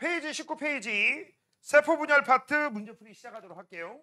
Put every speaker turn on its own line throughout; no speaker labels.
페이지 19페이지 세포 분열 파트 문제풀이 시작하도록 할게요.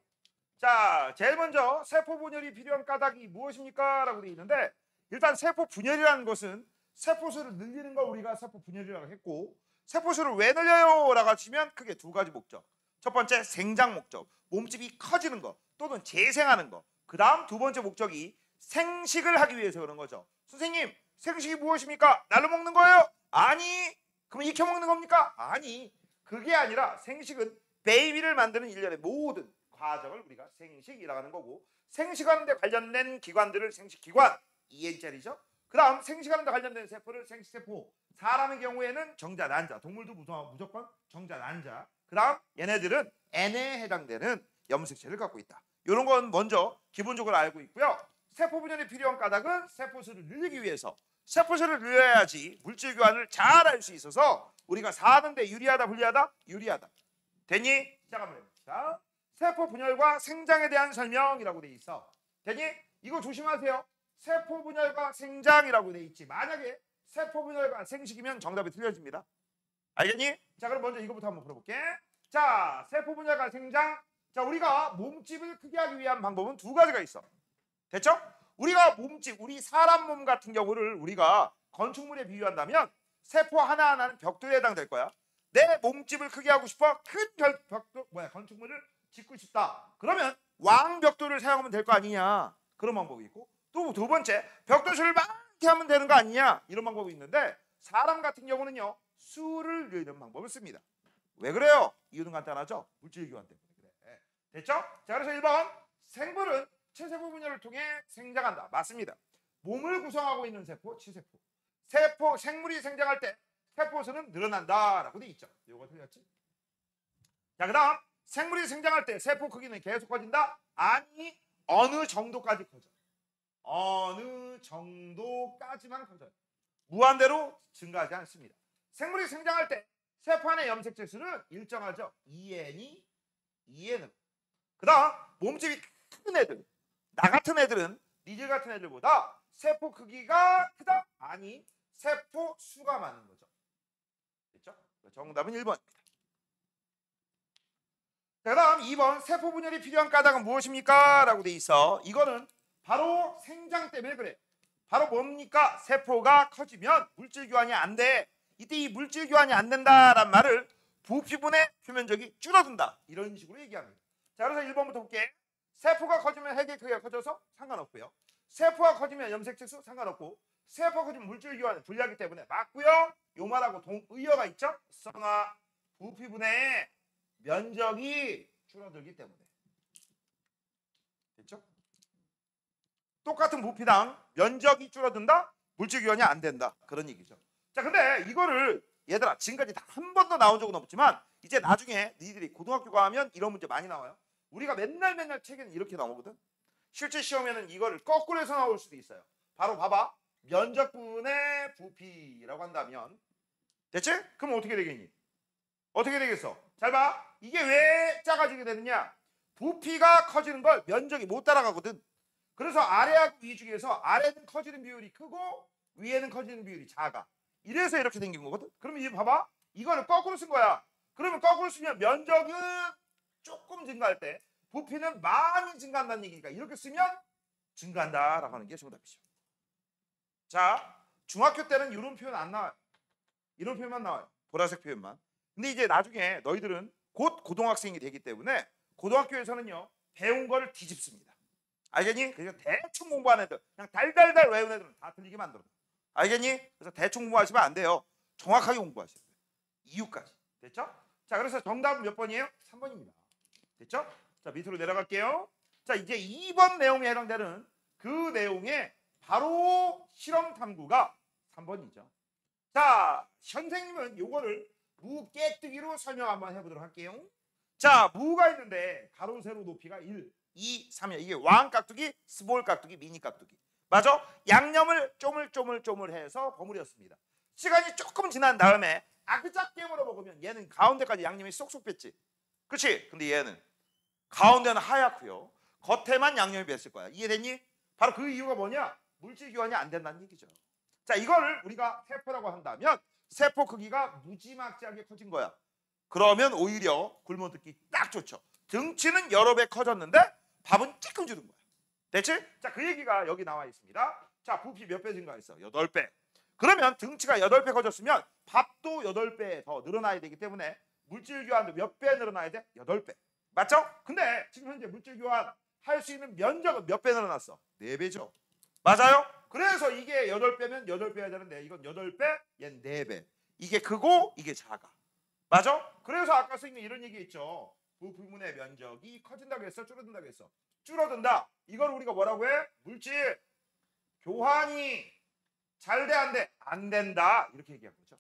자, 제일 먼저 세포 분열이 필요한 까닭이 무엇입니까? 라고 되어 있는데, 일단 세포 분열이라는 것은 세포수를 늘리는 걸 우리가 세포 분열이라고 했고, 세포수를 왜 늘려요? 라고 하시면 크게 두 가지 목적. 첫 번째 생장 목적, 몸집이 커지는 거 또는 재생하는 거. 그 다음 두 번째 목적이 생식을 하기 위해서 그런 거죠. 선생님, 생식이 무엇입니까? 날로 먹는 거예요? 아니. 그럼 익혀 먹는 겁니까? 아니. 그게 아니라 생식은 베이비를 만드는 일련의 모든 과정을 우리가 생식이라고 하는 거고, 생식하는 데 관련된 기관들을 생식기관, EN자리죠. 그 다음 생식하는 데 관련된 세포를 생식세포. 사람의 경우에는 정자, 난자, 동물도 무조건 정자, 난자. 그 다음 얘네들은 N에 해당되는 염색체를 갖고 있다. 이런 건 먼저 기본적으로 알고 있고요. 세포 분열이 필요한 까닭은 세포수를 늘리기 위해서, 세포수를 늘려야지 물질 교환을 잘 할 수 있어서 우리가 사는데 유리하다, 불리하다? 유리하다. 됐니? 시작하면 됩니다. 세포 분열과 생장에 대한 설명이라고 돼 있어. 됐니? 이거 조심하세요. 세포 분열과 생장이라고 돼 있지. 만약에 세포 분열과 생식이면 정답이 틀려집니다. 알겠니? 자, 그럼 먼저 이거부터 한번 풀어볼게. 자, 세포 분열과 생장. 자, 우리가 몸집을 크게 하기 위한 방법은 두 가지가 있어. 됐죠? 우리가 몸집, 우리 사람 몸 같은 경우를 우리가 건축물에 비유한다면 세포 하나하나는 벽돌에 해당될 거야. 내 몸집을 크게 하고 싶어? 큰 벽돌, 건축물을 짓고 싶다. 그러면 왕벽돌을 사용하면 될 거 아니냐. 그런 방법이 있고, 또 두 번째, 벽돌수를 많게 하면 되는 거 아니냐. 이런 방법이 있는데, 사람 같은 경우는요, 수를 늘리는 방법을 씁니다. 왜 그래요? 이유는 간단하죠. 물질 교환 때문에 그래. 됐죠? 자, 그래서 1번, 생물은 체세포 분열을 통해 생장한다. 맞습니다. 몸을 구성하고 있는 세포, 치세포. 생물이 생장할 때 세포수는 늘어난다 라고 돼 있죠. 이거 틀렸지? 자, 그 다음 생물이 생장할 때 세포 크기는 계속 커진다? 아니, 어느 정도까지 커져. 어느 정도까지만 커져요. 무한대로 증가하지 않습니다. 생물이 생장할 때 세포 안의 염색체 수는 일정하죠. EN은. 그 다음 몸집이 큰 애들, 나 같은 애들은, 니들 같은 애들보다 세포 크기가 크다? 아니, 세포 수가 많은 거죠. 됐죠? 정답은 1번입니다. 자, 다음 2번, 세포 분열이 필요한 까닭은 무엇입니까? 라고 돼 있어. 이거는 바로 생장 때문에 그래. 바로 뭡니까? 세포가 커지면 물질 교환이 안 돼. 이때 이 물질 교환이 안 된다란 말을 부피분의 표면적이 줄어든다. 이런 식으로 얘기합니다. 자, 그래서 1번부터 볼게. 세포가 커지면 핵의 크기가 커져서 상관없고요. 세포가 커지면 염색체 수 상관없고, 세포가 커지면 물질 교환이 불리하기 때문에 맞고요. 요 말하고 동의어가 있죠? 써나 부피분의 면적이 줄어들기 때문에. 됐죠? 똑같은 부피당 면적이 줄어든다? 물질 교환이 안 된다. 그런 얘기죠. 자, 근데 이거를 얘들아 지금까지 다 한 번도 나온 적은 없지만 이제 나중에 니들이 고등학교 가면 이런 문제 많이 나와요. 우리가 맨날 책에는 이렇게 나오거든. 실제 시험에는 이거를 거꾸로 해서 나올 수도 있어요. 바로 봐봐. 면적분의 부피라고 한다면, 됐지? 그럼 어떻게 되겠니? 어떻게 되겠어? 잘 봐. 이게 왜 작아지게 되느냐? 부피가 커지는 걸 면적이 못 따라가거든. 그래서 아래하고 위 중에서 아래는 커지는 비율이 크고 위에는 커지는 비율이 작아. 이래서 이렇게 생긴 거거든. 그러면 이제 봐봐. 이거를 거꾸로 쓴 거야. 그러면 거꾸로 쓰면 면적은 조금 증가할 때 부피는 많이 증가한다는 얘기니까 이렇게 쓰면 증가한다라고 하는 게 정답이죠. 자, 중학교 때는 이런 표현 안 나와요. 이런 표현만 나와요. 보라색 표현만. 근데 이제 나중에 너희들은 곧 고등학생이 되기 때문에 고등학교에서는요, 배운 거를 뒤집습니다. 알겠니? 그래서 대충 공부하는 애들, 그냥 달달달 외운 애들은 다 틀리게 만들어. 알겠니? 그래서 대충 공부하시면 안 돼요. 정확하게 공부하셔야 돼요. 이유까지. 됐죠? 자, 그래서 정답은 몇 번이에요? 3번입니다. 됐죠? 자, 밑으로 내려갈게요. 자, 이제 2번 내용에 해당되는 그 내용의 바로 실험 탐구가 3번이죠. 자, 선생님은 요거를 무 깨뜨기로 설명 한번 해보도록 할게요. 자, 무가 있는데 가로 세로 높이가 1, 2, 3이야. 이게 왕 깍두기, 스몰 깍두기, 미니 깍두기. 맞아? 양념을 쪼물쪼물 해서 버무렸습니다. 시간이 조금 지난 다음에 아그작게 물어 먹으면 얘는 가운데까지 양념이 쏙쏙 뺐지. 그렇지? 근데 얘는 가운데는 하얗고요. 겉에만 양념이 뱄을 거야. 이해됐니? 바로 그 이유가 뭐냐? 물질 교환이 안 된다는 얘기죠. 자, 이거를 우리가 세포라고 한다면 세포 크기가 무지막지하게 커진 거야. 그러면 오히려 굶어 듣기 딱 좋죠. 등치는 여러 배 커졌는데 밥은 조금 줄은 거야. 됐지? 자, 그 얘기가 여기 나와 있습니다. 자, 부피 몇 배 증가했어? 8배. 그러면 등치가 8배 커졌으면 밥도 8배 더 늘어나야 되기 때문에 물질 교환도 몇 배 늘어나야 돼? 8배. 맞죠? 근데 지금 현재 물질 교환 할 수 있는 면적은 몇 배 늘어났어? 4배죠. 맞아요? 그래서 이게 8배면 8배여야 되는데 이건 8배, 얘는 4배. 이게 크고 이게 작아. 맞아? 그래서 아까 선생님이 이런 얘기 했죠. 부피분의 면적이 커진다고 했어? 줄어든다고 했어? 줄어든다. 이걸 우리가 뭐라고 해? 물질 교환이 잘 돼, 안 돼? 안 된다. 이렇게 얘기한 거죠.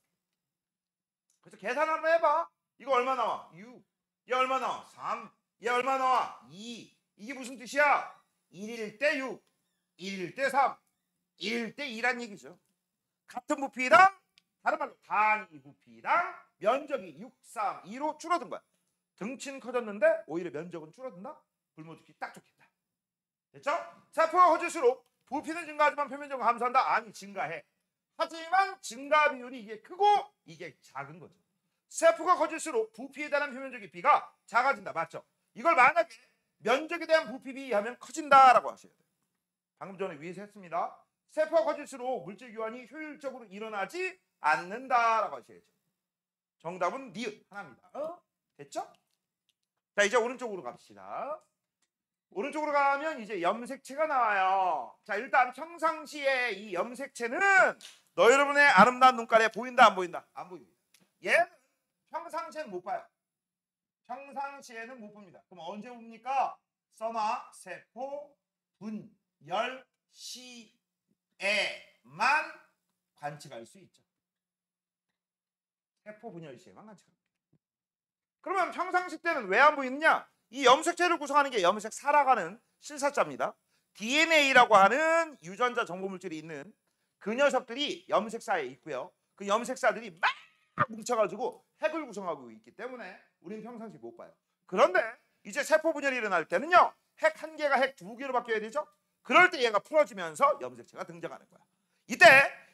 그래서 계산 한번 해봐. 이거 얼마 나와? 6. 얘 얼마 나와? 3. 얘 얼마 나와? 2. 이게 무슨 뜻이야? 1일 때 6, 1일 때 3, 1일 때 2란 얘기죠. 같은 부피랑 다른 말로 단위 부피랑 면적이 6, 3, 2로 줄어든 거야. 등치는 커졌는데 오히려 면적은 줄어든다? 굶어 죽기 딱 좋겠다. 됐죠? 세포가 커질수록 부피는 증가하지만 표면적은 감소한다? 아니, 증가해. 하지만 증가 비율이 이게 크고 이게 작은 거죠. 세포가 커질수록 부피에 대한 표면적 비가 작아진다. 맞죠? 이걸 만약에 면적에 대한 부피 비하면 커진다라고 하셔야 돼요. 방금 전에 위에서 했습니다. 세포가 커질수록 물질 교환이 효율적으로 일어나지 않는다라고 하셔야죠. 정답은 니은 하나입니다. 됐죠? 자, 이제 오른쪽으로 갑시다. 오른쪽으로 가면 이제 염색체가 나와요. 자, 일단 평상시에 이 염색체는 너 여러분의 아름다운 눈깔에 보인다, 안 보인다? 안 보입니다. 얘는 평상시에는 못 봐요. 평상시에는 못 봅니다. 그럼 언제 봅니까? 써마 세포 분열 시에만 관측할 수 있죠. 세포 분열 시에만 관측합니다. 그러면 평상시 때는 왜 안 보이느냐? 이 염색체를 구성하는 게 염색사라고 하는 실사자입니다. DNA라고 하는 유전자 정보물질이 있는 그 녀석들이 염색사에 있고요. 그 염색사들이 막 뭉쳐가지고 핵을 구성하고 있기 때문에 우리는 평상시 못 봐요. 그런데 이제 세포 분열이 일어날 때는요. 핵 한 개가 핵 2개로 바뀌어야 되죠. 그럴 때 얘가 풀어지면서 염색체가 등장하는 거야. 이때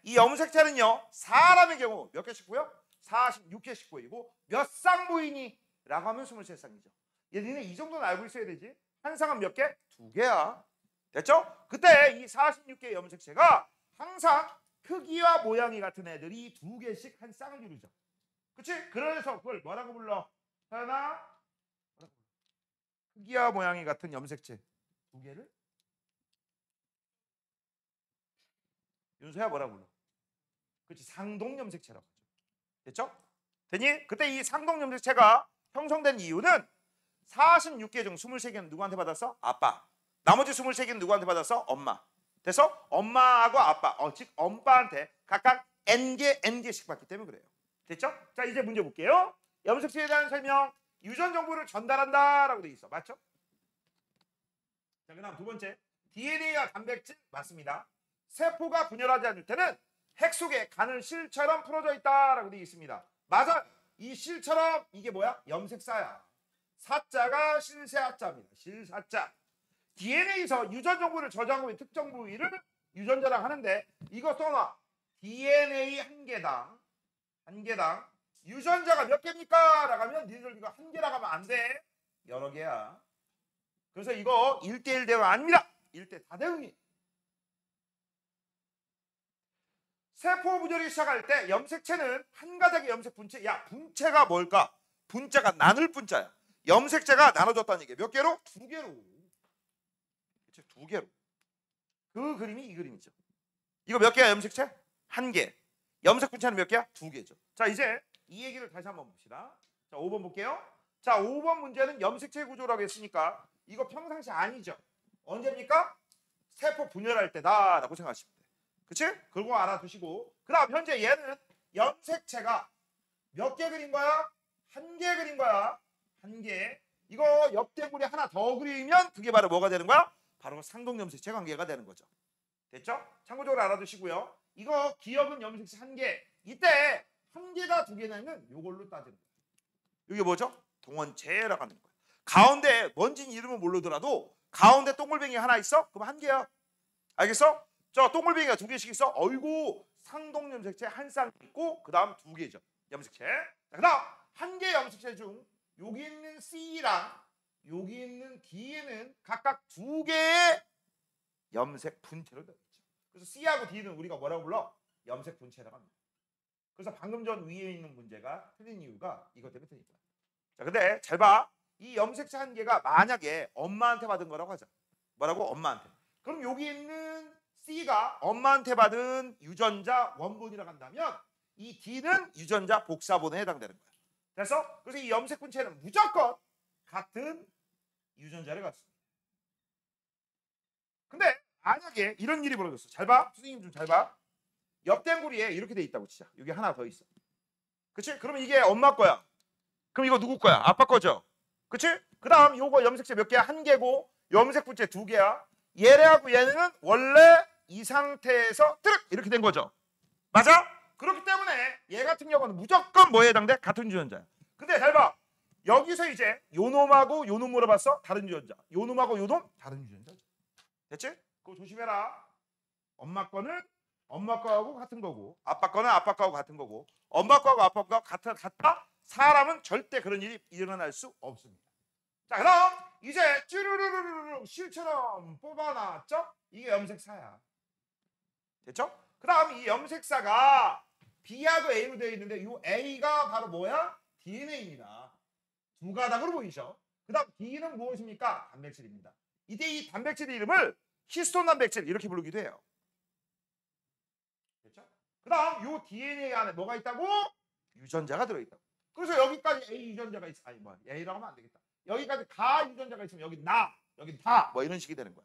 이 염색체는요. 사람의 경우 몇 개씩 보여? 46개씩 보이고 몇 쌍 보이니? 라고 하면 23쌍이죠. 얘네 이 정도는 알고 있어야 되지. 한 쌍은 몇 개? 2개야. 됐죠? 그때 이 46개의 염색체가 항상 크기와 모양이 같은 애들이 2개씩 한 쌍을 이루죠. 그치? 그래서 그걸 뭐라고 불러? 하나, 크기와 모양이 같은 염색체 2개를? 윤서야 뭐라고 불러? 그렇지, 상동염색체라고 하죠. 됐죠? 되니? 그때 이 상동염색체가 형성된 이유는 46개 중 23개는 누구한테 받았어? 아빠. 나머지 23개는 누구한테 받았어? 엄마. 그래서 엄마하고 아빠, 즉 엄빠한테 각각 N개씩 받기 때문에 그래요. 됐죠? 자, 이제 문제 볼게요. 염색체에 대한 설명. 유전 정보를 전달한다라고 돼 있어. 맞죠? 자, 그다음 두 번째. DNA와 단백질 맞습니다. 세포가 분열하지 않을 때는 핵 속에 가는 실처럼 풀어져 있다라고 되어 있습니다. 맞아. 이 실처럼 이게 뭐야? 염색사야. 사자가 실세아자입니다. 실사자. DNA에서 유전 정보를 저장하고 있는 특정 부위를 유전자라고 하는데 이거 써놔. DNA 한 개당 유전자가 몇 개입니까? 라고 하면 니들 이거 한 개라고 하면 안 돼. 여러 개야. 그래서 이거 1대1 대응 아닙니다. 1대 다 대응이. 세포 분열이 시작할 때 염색체는 한 가닥의 염색 분체. 야, 분체가 뭘까? 분자가 나눌 분자야. 염색체가 나눠졌다는 얘기야. 몇 개로? 2개로. 그치? 2개로. 그 그림이 이 그림이죠. 이거 몇 개야 염색체? 1개. 염색 분체는 몇 개야? 2개죠. 자, 이제 이 얘기를 다시 한번 봅시다. 자, 5번 볼게요. 자, 5번 문제는 염색체 구조라고 했으니까 이거 평상시 아니죠. 언제입니까? 세포 분열할 때다라고 생각하시면 돼. 그치? 그거 알아두시고, 그 다음 현재 얘는 염색체가 몇 개 그린 거야? 1개 그린 거야. 1개. 이거 옆대구리 하나 더 그리면 그게 바로 뭐가 되는 거야? 바로 상동염색체 관계가 되는 거죠. 됐죠? 참고적으로 알아두시고요. 이거 기억은 염색체 1개. 이때 1개가 2개냐면 이걸로 따지는 거예요. 이게 뭐죠? 동원체라고 하는 거예요. 가운데 뭔진 이름은 모르더라도 가운데 동글뱅이 하나 있어? 그럼 1개야. 알겠어? 저 동글뱅이가 2개씩 있어? 어이구, 상동염색체 한 쌍 있고 그 다음 2개죠. 염색체. 자, 그 다음 1개 개의 염색체 중 여기 있는 C랑 여기 있는 D에는 각각 2개의 염색 분체로 되어 있죠. 그래서 C하고 D는 우리가 뭐라고 불러? 염색 분체라고 합니다. 그래서 방금 전 위에 있는 문제가 틀린 이유가 이것 때문에 틀린 거야. 자, 근데 잘 봐. 이 염색체 한 개가 만약에 엄마한테 받은 거라고 하자. 뭐라고? 엄마한테. 그럼 여기 있는 C가 엄마한테 받은 유전자 원본이라고 한다면 이 D는 유전자 복사본에 해당되는 거야. 그래서 이 염색 분체는 무조건 같은 유전자를 갖습니다. 근데 만약에 이런 일이 벌어졌어. 잘 봐. 선생님 좀 잘 봐. 옆댕구리에 이렇게 돼 있다고 치자. 여기 하나 더 있어. 그치? 그러면 이게 엄마 거야. 그럼 이거 누구 거야? 아빠 거죠? 그치? 그 다음 요거 염색체 몇 개야? 1개고 염색 분체 2개야. 얘네하고 얘네는 원래 이 상태에서 뜨륵 이렇게 된 거죠. 맞아? 그렇기 때문에 얘 같은 경우는 무조건 뭐에 해당돼? 같은 유전자야. 근데 잘 봐. 여기서 이제 요놈하고 요놈 물어봤어? 다른 유전자. 요놈하고 요놈? 다른 유전자죠. 됐지? 그거 조심해라. 엄마 거는 엄마 거하고 같은 거고 아빠 거는 아빠 거하고 같은 거고 엄마 거하고 아빠 거하고 같다? 사람은 절대 그런 일이 일어날 수 없습니다. 자, 그럼 이제 쭈루루루루 실처럼 뽑아놨죠? 이게 염색사야. 됐죠? 그 다음 이 염색사가 B하고 A로 되어 있는데 이 A가 바로 뭐야? DNA입니다. 두 가닥으로 보이죠? 그 다음 D는 무엇입니까? 단백질입니다. 이때 이 단백질 이름을 히스톤 단백질 이렇게 부르기도 해요. 됐죠? 그 다음 이 DNA 안에 뭐가 있다고? 유전자가 들어있다고. 그래서 여기까지 A 유전자가 있어. 아니 뭐 A라고 하면 안 되겠다. 여기까지 가 유전자가 있으면 여기 나, 여기 다 뭐 이런 식이 되는 거야.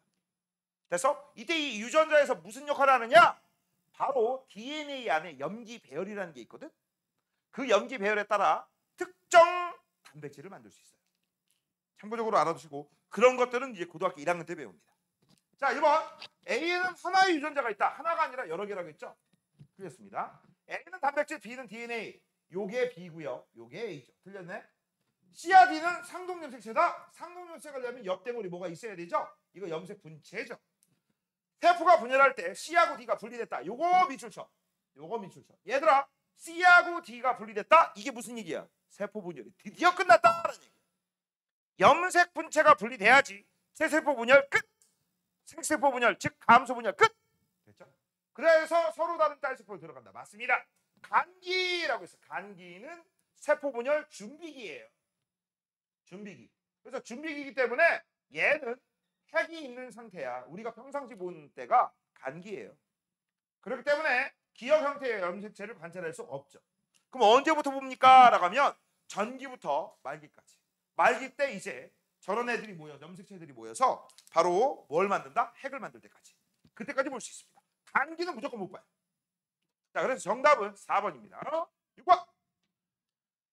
그래서 이때 이 유전자에서 무슨 역할을 하느냐? 바로 DNA 안에 염기 배열이라는 게 있거든. 그 염기 배열에 따라 특정 단백질을 만들 수 있어요. 참고적으로 알아두시고 그런 것들은 이제 고등학교 1학년 때 배웁니다. 자, 1번 A에는 하나의 유전자가 있다. 하나가 아니라 여러 개라고 했죠. 틀렸습니다. A는 단백질, B는 DNA. 요게 B고요. 요게 A죠. 틀렸네. C와 D는 상동 염색체다. 상동 염색을 하려면 옆댕울이 뭐가 있어야 되죠? 이거 염색 분체죠. 세포가 분열할 때 C하고 D가 분리됐다. 요거 밑줄 쳐. 요거 밑줄 쳐. 얘들아, C하고 D가 분리됐다. 이게 무슨 얘기야? 세포 분열이 드디어 끝났다라는 얘기야. 염색 분체가 분리돼야지 새세포 분열 끝. 생세포 분열, 즉 감소 분열 끝. 됐죠? 그래서 서로 다른 딸세포로 들어간다. 맞습니다. 간기라고 했어. 간기는 세포 분열 준비기예요. 준비기. 그래서 준비기이기 때문에 얘는 핵이 있는 상태야. 우리가 평상시 보는 때가 간기예요. 그렇기 때문에 기역 형태의 염색체를 관찰할 수 없죠. 그럼 언제부터 봅니까? 라고 하면 전기부터 말기까지. 말기 때 이제 저런 애들이 모여, 염색체들이 모여서 바로 뭘 만든다? 핵을 만들 때까지. 그때까지 볼 수 있습니다. 간기는 무조건 못 봐요. 자, 그래서 정답은 4번입니다. 6번.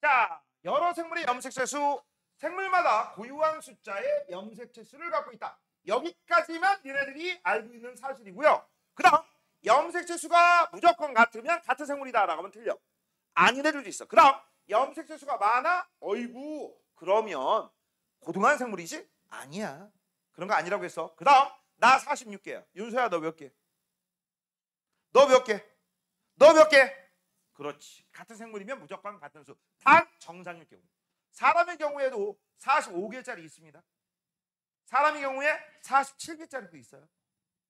자, 여러 생물의 염색체 수, 생물마다 고유한 숫자의 염색체 수를 갖고 있다. 여기까지만 얘네들이 알고 있는 사실이고요. 그 다음 염색체 수가 무조건 같으면 같은 생물이다라고 하면 틀려. 아닌 애들도 있어. 그 다음 염색체 수가 많아? 어이구, 그러면 고등한 생물이지? 아니야. 그런 거 아니라고 했어. 그 다음 나 46개야. 윤서야 너 몇 개? 너 몇 개? 너 몇 개? 그렇지. 같은 생물이면 무조건 같은 수. 단 정상일 경우. 사람의 경우에도 45개짜리 있습니다. 사람의 경우에 47개짜리도 있어요.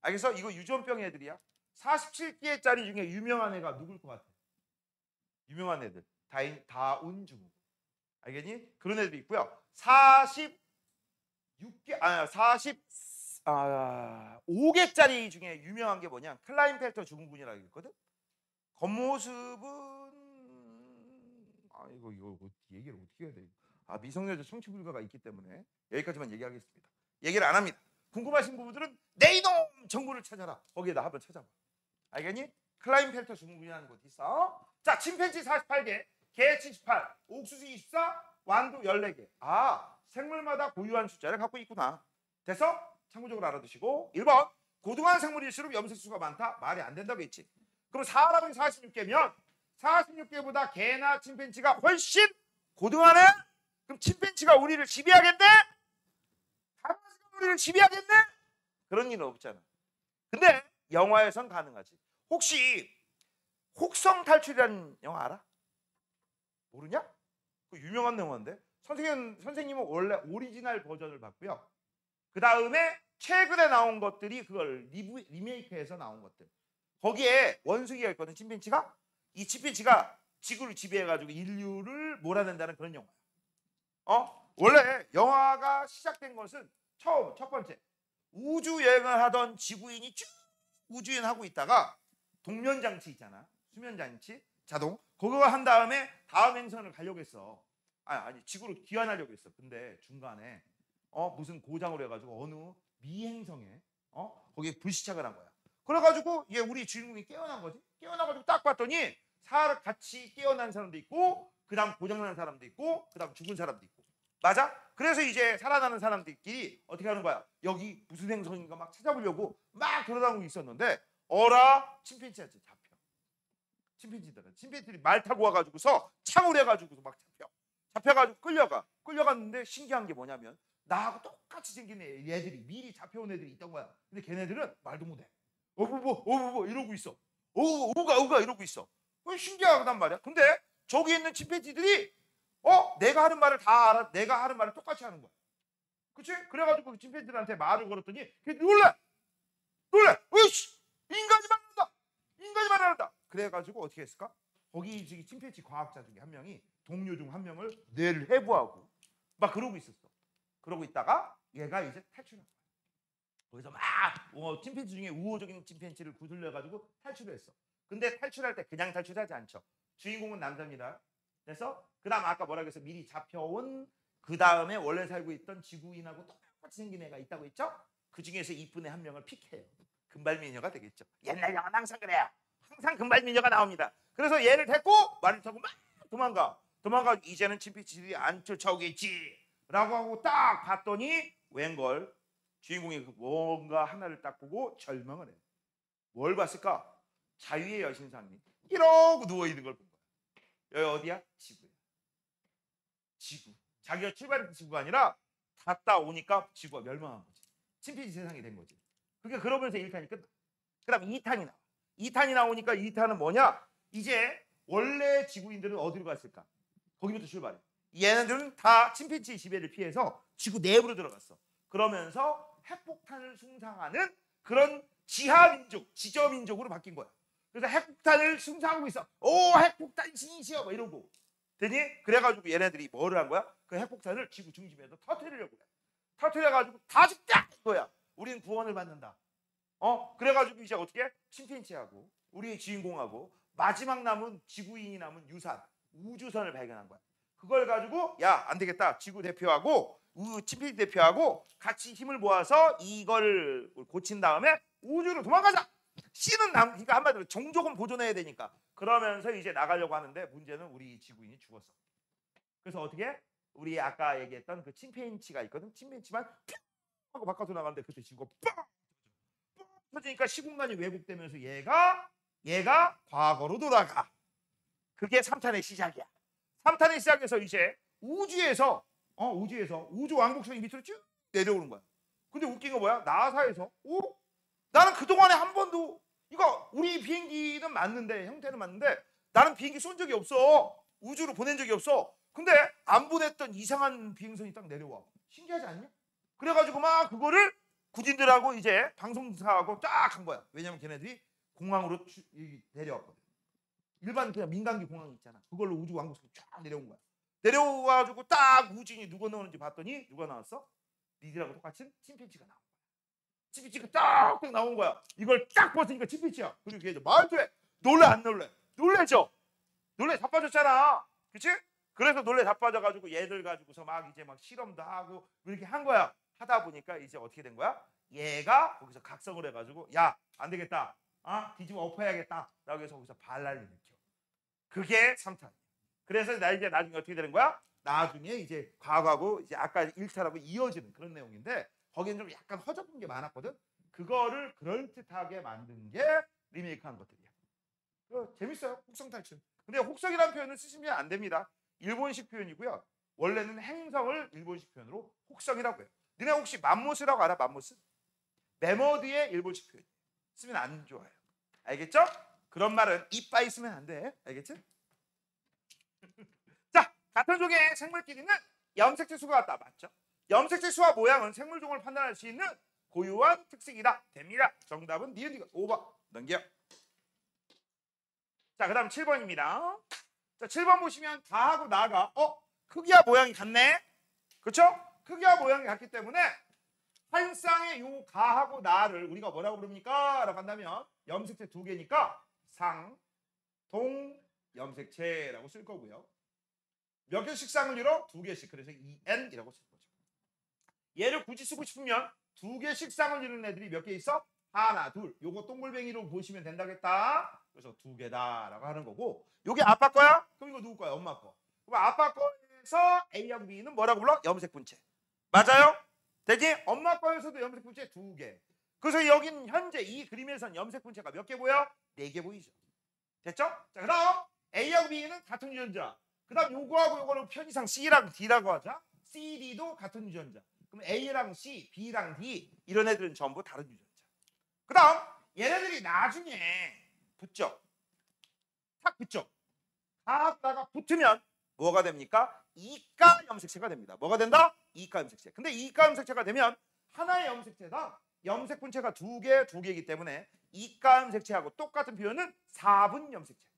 알겠어? 이거 유전병 애들이야. 47개짜리 중에 유명한 애가 누굴 것 같아? 유명한 애들. 다운증후. 알겠니? 그런 애들이 있고요. 45개짜리 중에 유명한 게 뭐냐? 클라인펠터 증후군이라고 있거든. 겉모습은 이거 얘기를 어떻게 해야 돼? 미성년자 성취 불가가 있기 때문에 여기까지만 얘기하겠습니다. 얘기를 안 합니다. 궁금하신 부분들은 내 이놈 정보를 찾아라. 거기에다 한번 찾아봐. 알겠니? 클라인펠터 증후군이라는 곳이 있어. 자, 침팬지 48개, 개 78, 옥수수 24, 완두 14개. 생물마다 고유한 숫자를 갖고 있구나. 됐어? 참고적으로 알아두시고 1번 고등한 생물일수록 염색수가 많다? 말이 안 된다고 했지. 그럼 사람이 46개면 46개보다 개나 침팬지가 훨씬 고등하네? 그럼 침팬지가 우리를 지배하겠네? 강아지가 우리를 지배하겠네? 그런 일은 없잖아. 근데 영화에선 가능하지. 혹시 혹성 탈출이라는 영화 알아? 모르냐? 그 유명한 영화인데 선생님은 원래 오리지널 버전을 봤고요. 그 다음에 최근에 나온 것들이 그걸 리메이크해서 나온 것들. 거기에 원숭이가 있거든, 침팬지가. 이 침팬지가 지구를 지배해가지고 인류를 몰아낸다는 그런 영화야. 원래 영화가 시작된 것은 첫 번째 우주 여행을 하던 지구인이 쭉 우주 여행하고 있다가 동면장치 있잖아, 수면장치 자동, 그거 한 다음에 다음 행성을 가려고 했어. 아니 지구로 귀환하려고 했어. 근데 중간에 무슨 고장으로 해가지고 어느 미행성에 거기에 불시착을 한 거야. 그래가지고 얘 우리 주인공이 깨어난 거지. 깨어나가지고 딱 봤더니 같이 깨어난 사람도 있고, 그 다음 고장난 사람도 있고, 그 다음 죽은 사람도 있고. 맞아? 그래서 이제 살아나는 사람들끼리 어떻게 하는 거야? 여기 무슨 행성인가 막 찾아보려고 막 돌아다니고 있었는데 침팬지한테 잡혀. 침팬지들이 말 타고 와가지고서 창을 해가지고서 막 잡혀가지고 끌려갔는데 신기한 게 뭐냐면 나하고 똑같이 생긴 애들이 미리 잡혀온 애들이 있던 거야. 근데 걔네들은 말도 못해. 어부부 이러고 있어. 우가 이러고 있어. 신기하단 말이야. 근데 저기 있는 침팬지들이 내가 하는 말을 다 알아. 내가 하는 말을 똑같이 하는 거야. 그치? 그래가지고 그 침팬지들한테 말을 걸었더니 걔 놀래. 으이씨, 인간이 말한다. 그래가지고 어떻게 했을까? 거기 지금 침팬지 과학자 중에 한 명이 동료 중 한 명을 뇌를 해부하고 막 그러고 있었어. 그러고 있다가 얘가 이제 탈출한 거야. 거기서 막 침팬지 중에 우호적인 침팬지를 구슬려가지고 탈출을 했어. 근데 탈출할 때 그냥 탈출하지 않죠. 주인공은 남자입니다. 그래서 그 다음 아까 뭐라 그랬어? 미리 잡혀온 그 다음에 원래 살고 있던 지구인하고 똑같이 생긴 애가 있다고 했죠? 그 중에서 이쁜 애 한 명을 픽해요. 금발미녀가 되겠죠. 옛날 영화는 항상 그래요. 항상 금발미녀가 나옵니다. 그래서 얘를 데리고 말을 타고 막 도망가. 이제는 침팬지들이 안 쫓아오겠지 라고 하고 딱 봤더니 웬걸 주인공이 뭔가 하나를 딱 보고 절망을 해. 뭘 봤을까? 자유의 여신상이 이러고 누워있는 걸 본 거야. 여기 어디야? 지구야. 지구. 자기가 출발했던 지구가 아니라 갔다 오니까 지구가 멸망한 거지. 침팬지 세상이 된 거지. 그게 그러면서 1탄이 끝나. 그 다음 2탄이 나와. 2탄이 나오니까 2탄은 뭐냐? 이제 원래 지구인들은 어디로 갔을까? 거기부터 출발해. 얘네들은 다 침팬지 지배를 피해서 지구 내부로 들어갔어. 그러면서 핵폭탄을 숭상하는 그런 지하민족, 지저민족으로 바뀐 거야. 그래서 핵폭탄을 숭상하고 있어. 핵폭탄 신이시여 막 이러고. 되니? 그래가지고 얘네들이 뭐를 한 거야? 그 핵폭탄을 지구 중심에서 터뜨리려고 해. 터뜨려가지고 다 죽자 이거야. 우리는 구원을 받는다. 그래가지고 이제 어떻게? 침팬지하고 우리의 주인공하고 마지막 남은 지구인이 남은 유산 우주선을 발견한 거야. 그걸 가지고 야, 안 되겠다. 지구 대표하고 침팬지 대표하고 같이 힘을 모아서 이걸 고친 다음에 우주로 도망가자. 씨는 그러니까 한마디로 종족은 보존해야 되니까. 그러면서 이제 나가려고 하는데 문제는 우리 지구인이 죽었어. 그래서 어떻게? 우리 아까 얘기했던 그 침팬지가 있거든. 침팬지만 뿅 하고 바깥으로 나가는데 그때 지구가 뻥 터지니까 시공간이 왜곡되면서 얘가 과거로 돌아가. 그게 3탄의 시작이야. 3탄의 시작에서 이제 우주에서 우주 왕복선이 밑으로 쭉 내려오는 거야. 근데 웃긴 거 뭐야? 나사에서 나는 그동안에 한 번도 이거 우리 비행기는 맞는데 형태는 맞는데 나는 비행기 쏜 적이 없어. 우주로 보낸 적이 없어. 근데 안 보냈던 이상한 비행선이 딱 내려와. 신기하지 않냐? 그래가지고 막 그거를 군인들하고 이제 방송사하고 딱 한 거야. 왜냐면 걔네들이 공항으로 내려왔거든. 일반 그냥 민간기 공항 있잖아. 그걸로 우주 왕복선이 쫙 내려온 거야. 내려와가지고 딱 우주인이 누가 나오는지 봤더니 누가 나왔어? 니들하고 똑같은 침팬지가 나온 거야. 침팬지가 딱 나온 거야. 이걸 딱 벗으니까 침팬지야. 그리고 걔 말도 해. 놀래 안 놀래? 놀래죠? 놀래 자빠졌잖아. 그치? 그래서 놀래 자빠져가지고 얘들 가지고서 막 이제 막 실험도 하고 이렇게 한 거야. 하다 보니까 이제 어떻게 된 거야? 얘가 거기서 각성을 해가지고 야, 안 되겠다. 뒤집어 엎어야겠다. 라고 해서 거기서 반란을 일으켜. 그게 3탄. 그래서 이제 나중에 어떻게 되는 거야? 나중에 이제 과거하고 이제 아까 1탄하고 이어지는 그런 내용인데 거기는 좀 약간 허접한 게 많았거든. 그거를 그럴듯하게 만든 게 리메이크한 것들이야. 재밌어요. 혹성 탈출. 근데 혹성이라는 표현을 쓰시면 안 됩니다. 일본식 표현이고요. 원래는 행성을 일본식 표현으로 혹성이라고 해요. 너네 혹시 맘모스라고 알아? 맘모스? 메머드의 일본식 표현. 쓰면 안 좋아요. 알겠죠? 그런 말은 이빠이 쓰면 안 돼. 알겠지? 자, 같은 종의 생물끼리는 염색체 수가 같다. 맞죠? 염색체 수와 모양은 생물종을 판단할 수 있는 고유한 특색이다. 됩니다. 정답은 니은이고 5번 넘겨. 자, 그 다음 7번입니다. 자, 7번 보시면 가하고 나가 크기와 모양이 같네. 그렇죠? 크기와 모양이 같기 때문에 한 쌍의 요 가하고 나를 우리가 뭐라고 부릅니까? 라고 한다면 염색체 두 개니까 상, 동, 염색체라고 쓸 거고요. 몇 개씩 쌍을 이뤄? 두 개씩. 그래서 2n이라고 쓸 거죠. 얘를 굳이 쓰고 싶으면 두 개씩 쌍을 이루는 애들이 몇 개 있어? 하나, 둘. 요거 동글뱅이로 보시면 된다겠다. 그래서 두 개다라고 하는 거고, 요게 아빠 거야? 그럼 이거 누구 거야? 엄마 거. 그럼 아빠 거에서 A하고 B는 뭐라고 불러? 염색 분체. 맞아요? 되지? 엄마 거에서도 염색 분체 두 개. 그래서 여긴 현재 이 그림에선 염색 분체가 몇 개 보여? 네 개 보이죠. 됐죠? 자, 그다음 A하고 B는 같은 유전자. 그다음 요거하고 요거는 편의상 C랑 D라고 하자. C, D도 같은 유전자. 그럼 A랑 C, B랑 D 이런 애들은 전부 다른 유전자. 그다음 얘네들이 나중에 붙죠. 탁 붙죠. 가다가 붙으면 뭐가 됩니까? 이가 염색체가 됩니다. 뭐가 된다? 이가 염색체. 근데 이가 염색체가 되면 하나의 염색체당 염색 분체가 두 개이기 때문에 이가 염색체하고 똑같은 표현은 4분 염색체.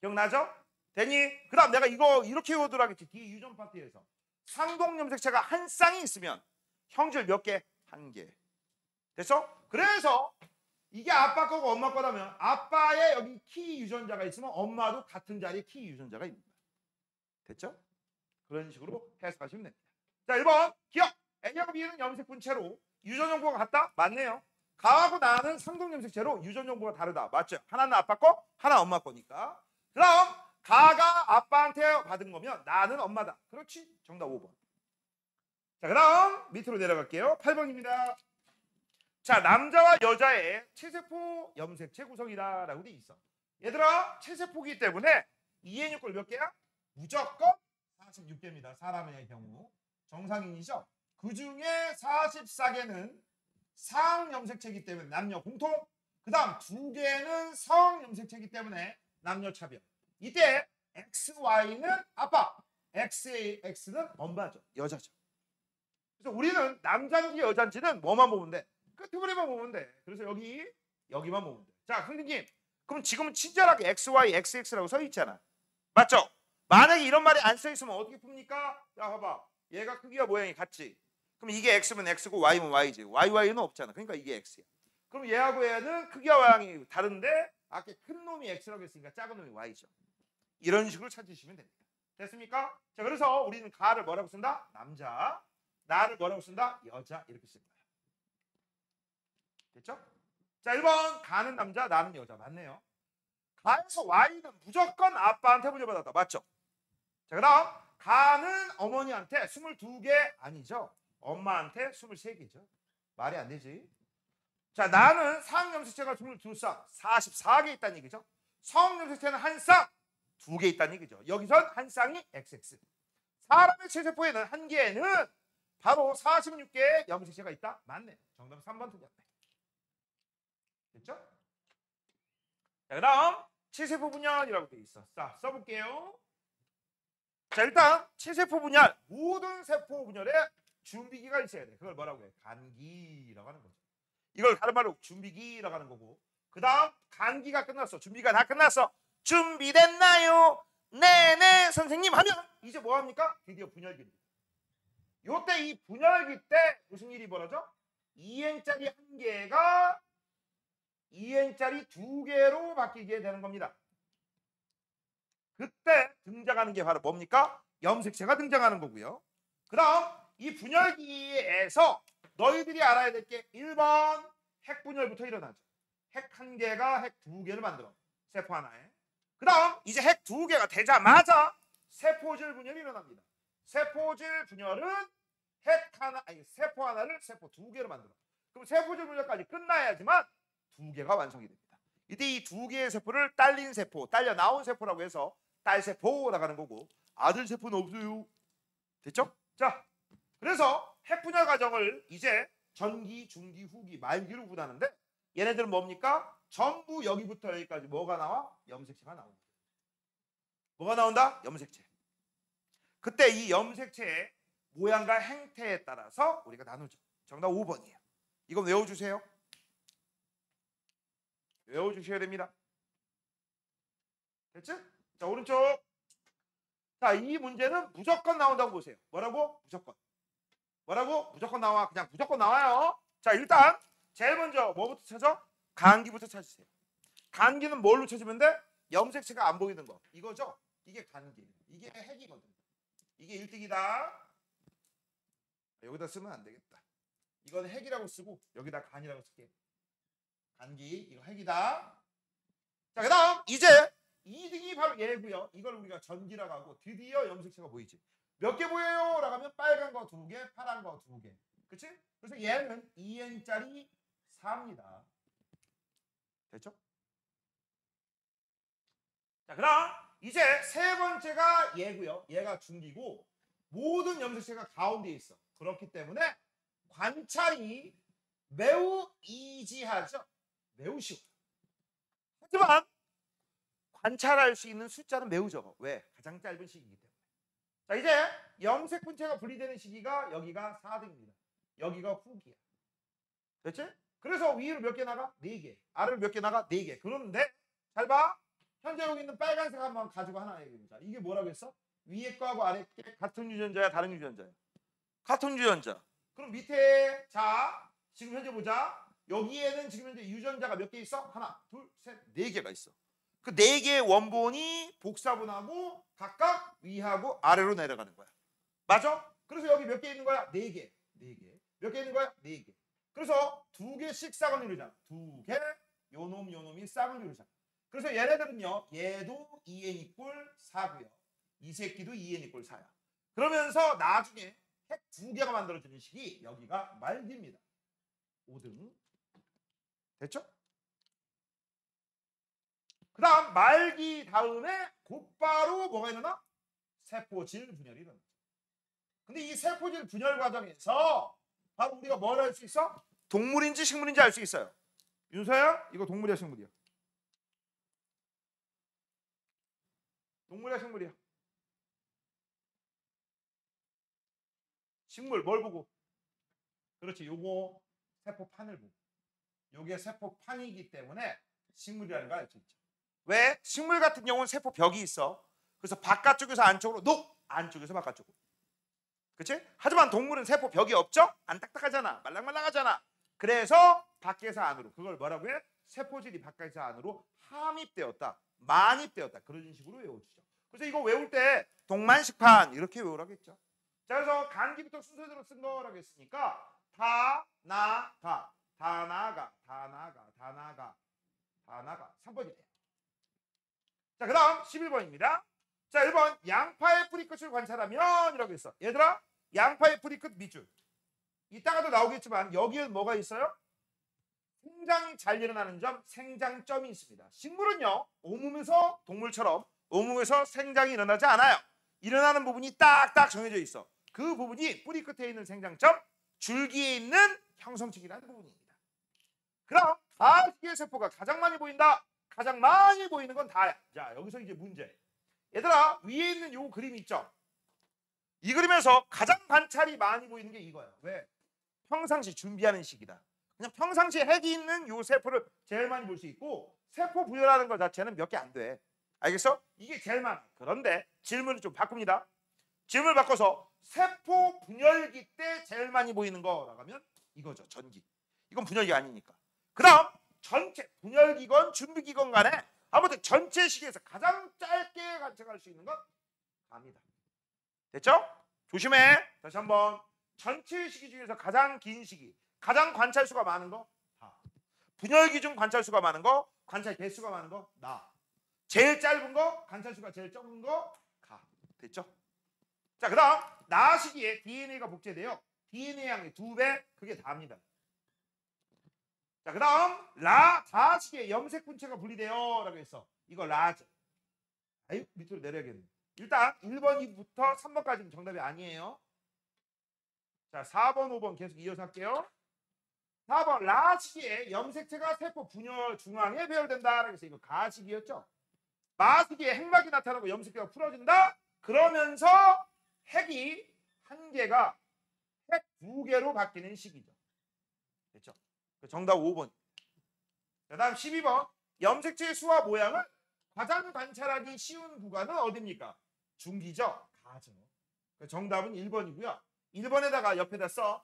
기억나죠? 되니? 그 다음 내가 이거 이렇게 외우도록 하겠지. 뒤 유전 파트에서 상동 염색체가 한 쌍이 있으면 형질 몇 개? 한 개. 됐어? 그래서 이게 아빠 거고 엄마 거라면 아빠의 여기 키 유전자가 있으면 엄마도 같은 자리에 키 유전자가 있는 거야. 됐죠? 그런 식으로 해석하시면 됩니다. 자, 1번 기억. A하고 B는 염색 분체로 유전 정보가 같다? 맞네요. 가하고 나는 상동 염색체로 유전 정보가 다르다. 맞죠? 하나는 아빠 거, 하나 엄마 거니까. 그럼 가가 아빠한테 받은 거면 나는 엄마다. 그렇지? 정답 5번. 자, 그럼 밑으로 내려갈게요. 8번입니다. 자, 남자와 여자의 체세포 염색체 구성이다라고 돼 있어. 얘들아, 체세포기 때문에 EN6꼴 몇 개야? 무조건 46개입니다. 사람의 경우. 정상인이죠? 그 중에 44개는 상 염색체이기 때문에 남녀 공통. 그 다음 2개는 성 염색체이기 때문에 남녀 차별. 이때 XY는 아빠, XAX는 엄마죠. 여자죠. 그래서 우리는 남자인지 여자인지는 뭐만 보면 돼? 끄트머리만 보면 돼. 그래서 여기만 보면 돼. 자, 선생님, 그럼 지금은 친절하게 XY, XX라고 써 있잖아. 맞죠? 만약에 이런 말이 안 써 있으면 어떻게 풉니까? 야, 봐봐. 얘가 크기와 모양이 같지. 그럼 이게 X면 X고 Y면 Y지. YY는 없잖아. 그러니까 이게 X야. 그럼 얘하고 얘는 크기와 모양이 다른데 아까 큰 놈이 X라고 했으니까 작은 놈이 Y죠. 이런 식으로 찾으시면 됩니다. 됐습니까? 자, 그래서 우리는 가를 뭐라고 쓴다? 남자. 나를 뭐라고 쓴다? 여자. 이렇게 쓸 거야. 됐죠? 자, 1번 가는 남자, 나는 여자. 맞네요. 가에서 Y는 무조건 아빠한테 물려받았다. 맞죠? 자, 그 다음 가는 어머니한테 22개 아니죠. 엄마한테 23개죠. 말이 안 되지. 자, 나는 상염색체가 22쌍, 44개 있다는 얘기죠. 성염색체는 한 쌍, 2개 있다는 얘기죠. 여기선 한 쌍이 XX. 사람의 체세포에는 한 개에는 바로 46개의 염색체가 있다. 맞네. 정답은 3번 틀렸네. 됐죠? 자, 그 다음 체세포 분열이라고 되어 있어. 자, 써볼게요. 자, 일단 체세포 분열, 모든 세포 분열에 준비기가 있어야 돼. 그걸 뭐라고 해? 간기라고 하는 거죠. 이걸 다른 말로 준비기라고 하는 거고, 그 다음 간기가 끝났어. 준비가 다 끝났어. 준비됐나요? 네네 선생님 하면 이제 뭐 합니까? 드디어 분열기입니다. 요때 이 분열기 때 무슨 일이 벌어져? 2N짜리 한 개가 2N짜리 2개로 바뀌게 되는 겁니다. 그때 등장하는 게 바로 뭡니까? 염색체가 등장하는 거고요. 그 다음 이 분열기에서 너희들이 알아야 될 게 1번 핵분열부터 일어나죠. 핵 한 개가 핵 2개를 만들어. 세포 하나에. 그 다음 이제 핵 2개가 되자마자 세포질 분열이 일어납니다. 세포질 분열은 세포 하나를 세포 2개로 만들어. 그럼 세포질 분열까지 끝나야지만 2개가 완성이 됩니다. 이때 이 2개의 세포를 딸린 세포, 딸려 나온 세포라고 해서 딸세포라고 하는 거고, 아들 세포는 없어요. 됐죠? 자, 그래서 핵분열 과정을 이제 전기, 중기, 후기, 말기로 구분하는데 얘네들은 뭡니까? 전부 여기부터 여기까지 뭐가 나와? 염색체가 나옵니다. 뭐가 나온다? 염색체. 그때 이 염색체의 모양과 행태에 따라서 우리가 나누죠. 정답 5번이에요. 이거 외워주세요. 외워주셔야 됩니다. 됐지? 자, 오른쪽. 자, 이 문제는 무조건 나온다고 보세요. 뭐라고? 무조건. 뭐라고? 무조건 나와. 그냥 무조건 나와요. 자, 일단 제일 먼저 뭐부터 찾아? 간기부터 찾으세요. 간기는 뭘로 찾으면 돼? 염색체가 안 보이는 거. 이거죠? 이게 간기. 이게 핵이거든. 이게 1등이다. 여기다 쓰면 안 되겠다. 이건 핵이라고 쓰고 여기다 간이라고 쓸게. 간기. 이거 핵이다. 자, 그 다음 이제 2등이 바로 얘고요. 이걸 우리가 전기라고 하고 드디어 염색체가 보이지. 몇 개 보여요? 라고 하면 빨간 거 2개, 파란 거 2개. 그치? 그래서 얘는 2n짜리 4입니다. 됐죠? 자, 그 다음 이제 세 번째가 얘고요. 얘가 중기고 모든 염색체가 가운데에 있어. 그렇기 때문에 관찰이 매우 이지하죠. 매우 쉬워. 하지만 관찰할 수 있는 숫자는 매우 적어. 왜? 가장 짧은 시기이기 때문에. 자, 이제 염색 분체가 분리되는 시기가 여기가 4등입니다. 여기가 후기야. 됐지? 그래서 위로 몇 개 나가? 4개. 아래로 몇 개 나가? 4개. 그런데 잘 봐. 현재 여기 있는 빨간색 한번 가지고 하나 얘기해보자. 이게 뭐라고 했어? 위에 거하고 아래 게 같은 유전자야? 다른 유전자야? 같은 유전자. 그럼 밑에 자 지금 현재 보자. 여기에는 지금 현재 유전자가 몇 개 있어? 하나, 둘, 셋, 4개가 있어. 그 4개의 원본이 복사분하고 각각 위하고 아래로 내려가는 거야. 맞아? 그래서 여기 몇 개 있는 거야? 4개. 4개. 몇 개 있는 거야? 4개. 그래서 2개씩 싹을 이루잖아. 2개. 요놈이 싹을 이루잖아. 그래서 얘네들은요. 얘도 2n 이꼴 4고요. 이 새끼도 2n 이꼴 4야. 그러면서 나중에 핵 2개가 만들어지는 식이 여기가 말기입니다. 5등. 됐죠? 그 다음 말기 다음에 곧바로 뭐가 일어나? 세포질 분열이 일어나. 근데 이 세포질 분열 과정에서 바로 우리가 뭘 할 수 있어? 동물인지 식물인지 알 수 있어요. 윤서야, 이거 동물이야 식물이야? 동물이야 식물이야? 식물 뭘 보고? 그렇지, 요거 세포판을 보고. 요게 세포판이기 때문에 식물이라는 걸 알 수 있죠. 왜? 식물 같은 경우는 세포벽이 있어. 그래서 바깥쪽에서 안쪽으로 안쪽에서 바깥쪽으로. 그치? 하지만 동물은 세포벽이 없죠? 안 딱딱하잖아. 말랑말랑하잖아. 그래서 밖에서 안으로. 그걸 뭐라고 해? 세포질이 밖에서 안으로 함입되었다. 만입되었다. 그런 식으로 외워주죠. 그래서 이거 외울 때 동만식판 이렇게 외우라겠죠. 자, 그래서 간기부터 순서대로 쓴 거라고 했으니까 다 나가 3번이래요. 자, 그 다음 11번입니다. 자, 1번 양파의 뿌리끝을 관찰하면 이라고 했어. 얘들아, 양파의 뿌리끝 밑줄. 이따가도 나오겠지만 여기엔 뭐가 있어요? 생장이 잘 일어나는 점, 생장점이 있습니다. 식물은요, 온몸에서 동물처럼 온몸에서 생장이 일어나지 않아요. 일어나는 부분이 딱딱 정해져 있어. 그 부분이 뿌리 끝에 있는 생장점, 줄기에 있는 형성층이라는 부분입니다. 그럼 가시의 세포가 가장 많이 보인다. 가장 많이 보이는 건 다야. 자, 여기서 이제 문제. 얘들아, 위에 있는 요 그림 있죠? 이 그림에서 가장 관찰이 많이 보이는 게 이거예요. 왜? 평상시 준비하는 시기다. 그냥 평상시에 핵이 있는 요 세포를 제일 많이 볼 수 있고, 세포 분열하는 것 자체는 몇 개 안 돼. 알겠어? 이게 제일 많아. 그런데 질문을 좀 바꿉니다. 질문을 바꿔서 세포 분열기 때 제일 많이 보이는 거라고 하면 이거죠. 전기. 이건 분열기 아니니까. 그 다음 전체 분열기건 준비기건 간에 아무튼 전체 시기에서 가장 짧게 관찰할 수 있는 건 감이다. 됐죠? 조심해. 다시 한번. 전체 시기 중에서 가장 긴 시기, 가장 관찰수가 많은 거 다. 분열기 중 관찰수가 많은 거, 관찰 개수가 많은 거 나. 제일 짧은 거, 관찰수가 제일 적은 거 가. 됐죠? 자, 그 다음 나 시기에 DNA가 복제돼요. DNA 양의 2배, 그게 다입니다. 자, 그 다음 다 시기에 염색 분체가 분리돼요 라고 했어. 이거 라죠. 아유, 밑으로 내려야겠네. 일단 1번부터 3번까지는 정답이 아니에요. 자, 4번, 5번 계속 이어서 할게요. 4번 라 시기에 염색체가 세포 분열 중앙에 배열된다. 그래서 이거 가 시기였죠. 마 시기에 핵막이 나타나고 염색체가 풀어진다. 그러면서 핵이 한 개가 핵 두 개로 바뀌는 시기죠. 됐죠? 정답 5번. 그다음 12번. 염색체의 수와 모양을 가장 관찰하기 쉬운 구간은 어디입니까? 중기죠. 가죠. 정답은 1번이고요. 1번에다가 옆에다 써.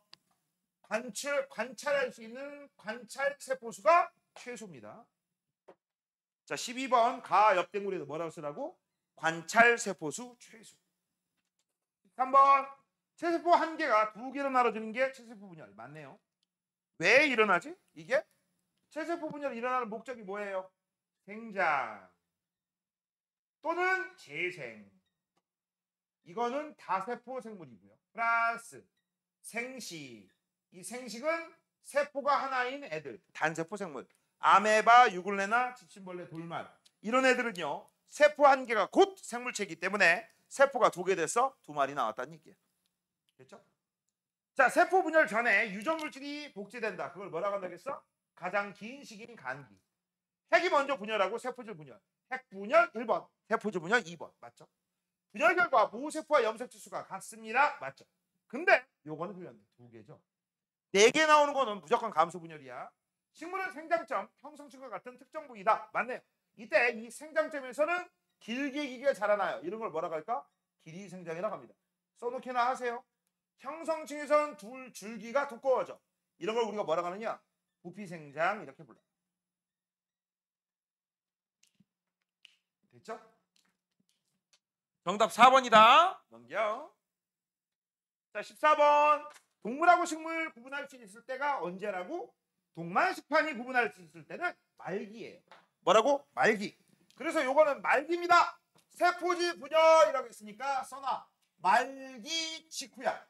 관찰할 수 있는 관찰 세포수가 최소입니다. 자, 12번 가 옆댕구리에도 뭐라고 쓰라고? 관찰 세포수 최소. 3번 체세포 한 개가 두 개로 나눠지는 게 체세포 분열. 맞네요. 왜 일어나지? 이게 체세포 분열이 일어나는 목적이 뭐예요? 생장 또는 재생. 이거는 다세포 생물이고요. 플러스 생식. 이 생식은 세포가 하나인 애들, 단세포 생물. 아메바, 유글레나, 집신벌레, 돌말. 이런 애들은요. 세포 한 개가 곧 생물체이기 때문에 세포가 두 개 돼서 두 마리 나왔다는 얘기예요. 됐죠? 자, 세포 분열 전에 유전 물질이 복제된다. 그걸 뭐라고 한다겠어? 가장 긴 시기인 간기. 핵이 먼저 분열하고 세포질 분열. 핵 분열 1번, 세포질 분열 2번. 맞죠? 분열 결과 모세포와 염색체 수가 같습니다. 맞죠? 근데 요거는 틀렸네. 두 개죠. 4개 나오는 거는 무조건 감소 분열이야. 식물은 생장점, 형성층과 같은 특정 부위다. 맞네요. 이때 이 생장점에서는 길게 기가 자라나요. 이런 걸 뭐라고 할까? 길이 생장이라고 합니다. 써놓기나 하세요. 형성층에서는 둘 줄기가 두꺼워져. 이런 걸 우리가 뭐라고 하느냐? 부피 생장 이렇게 불러요. 됐죠? 정답 4번이다. 넘겨. 자, 14번. 동물하고 식물 구분할 수 있을 때가 언제라고? 동만식판이 구분할 수 있을 때는 말기예요. 뭐라고? 말기. 그래서 요거는 말기입니다. 세포질 분열이라고 했으니까 써놔. 말기 직후야.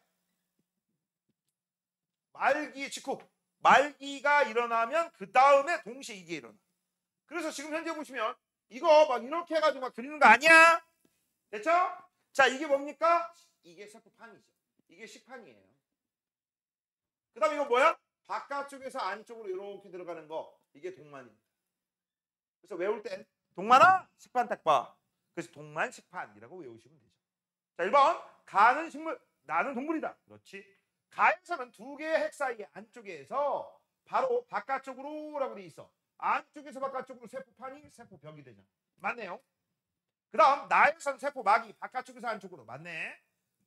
말기 직후. 말기가 일어나면 그 다음에 동시에 이게 일어나. 그래서 지금 현재 보시면 이거 막 이렇게 해가지고 막 그리는 거 아니야? 됐죠? 자, 이게 뭡니까? 이게 세포판이죠. 이게 식판이에요. 그 다음에 이거 뭐야? 바깥쪽에서 안쪽으로 이렇게 들어가는 거. 이게 동만입니다. 그래서 외울 땐 동만아 식판 딱 봐. 그래서 동만 식판이라고 외우시면 되죠. 자, 1번 가는 식물, 나는 동물이다. 그렇지. 가에서는 두 개의 핵 사이의 안쪽에서 바로 바깥쪽으로 라고 돼 있어. 안쪽에서 바깥쪽으로 세포판이 세포벽이 되잖아. 맞네요. 그 다음 나에선 세포막이 바깥쪽에서 안쪽으로. 맞네.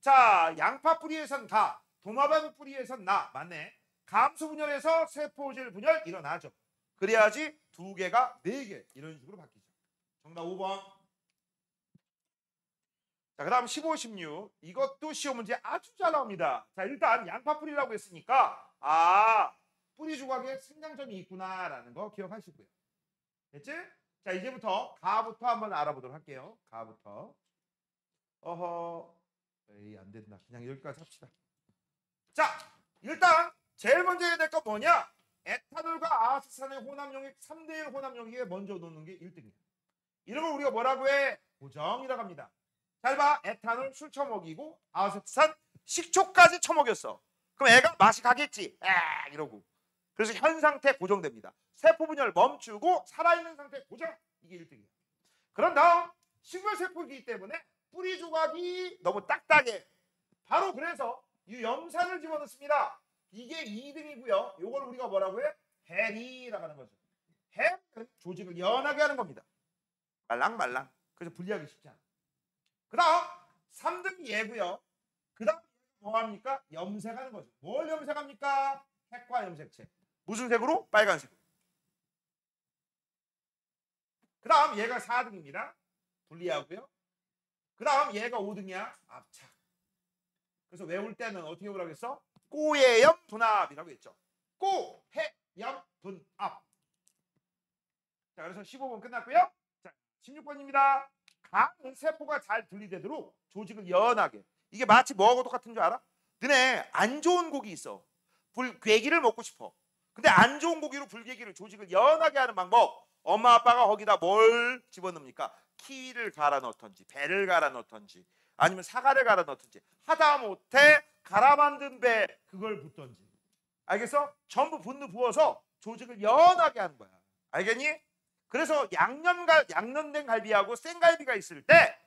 자, 양파 뿌리에선 가, 도마뱀 뿌리에선 나. 맞네. 감수 분열에서 세포질 분열 일어나죠. 그래야지 두 개가 네 개 이런 식으로 바뀌죠. 정답 5번. 자, 그 다음 15, 16. 이것도 시험 문제 아주 잘 나옵니다. 자, 일단 양파 뿌리라고 했으니까 뿌리 조각에 생장점이 있구나라는 거 기억하시고요. 됐지? 자, 이제부터 가부터 한번 알아보도록 할게요. 가부터. 에이, 안 된다. 그냥 여기까지 합시다. 자, 일단 제일 먼저 해야 될 건 뭐냐? 에탄올과 아세산의 혼합용액 3대1 혼합용액에 먼저 넣는 게 1등이에요. 이런 걸 우리가 뭐라고 해? 고정이라고 합니다. 잘 봐. 에탄올 술 처먹이고 아세산 식초까지 처먹였어. 그럼 애가 맛이 가겠지. 이러고. 그래서 현 상태 고정됩니다. 세포 분열 멈추고 살아있는 상태 고정. 이게 1등이에요. 그런 다음 식물세포이기 때문에 뿌리 조각이 너무 딱딱해. 바로 그래서 이 염산을 집어넣습니다. 이게 2등이고요. 이걸 우리가 뭐라고 해? 해리라고 하는 거죠. 해는 조직을 연하게 하는 겁니다. 말랑말랑. 그래서 분리하기 쉽지 않아. 그 다음 3등이 얘고요. 그 다음 뭐합니까? 염색하는 거죠. 뭘 염색합니까? 핵과 염색체. 무슨 색으로? 빨간색. 그 다음 얘가 4등입니다. 분리하고요. 그 다음 얘가 5등이야. 압착. 그래서 외울 때는 어떻게 외우라고 했어? 꼬해염 분압이라고 했죠. 꼬해염 분압. 자, 그래서 15번 끝났고요. 자, 16번입니다. 간은 세포가 잘 분리되도록 조직을 연하게. 이게 마치 뭐하고 똑같은 줄 알아? 너네 안 좋은 고기 있어. 불괴기를 먹고 싶어. 근데 안 좋은 고기로 불괴기를 조직을 연하게 하는 방법. 엄마 아빠가 거기다 뭘 집어넣습니까? 키위를 갈아 넣던지 배를 갈아 넣던지 아니면 사과를 갈아 넣던지 하다못해 갈아 만든 배 그걸 붓던지. 알겠어? 전부 분노 부어서 조직을 연하게 하는 거야. 알겠니? 그래서 양념된 갈비하고 생갈비가 있을 때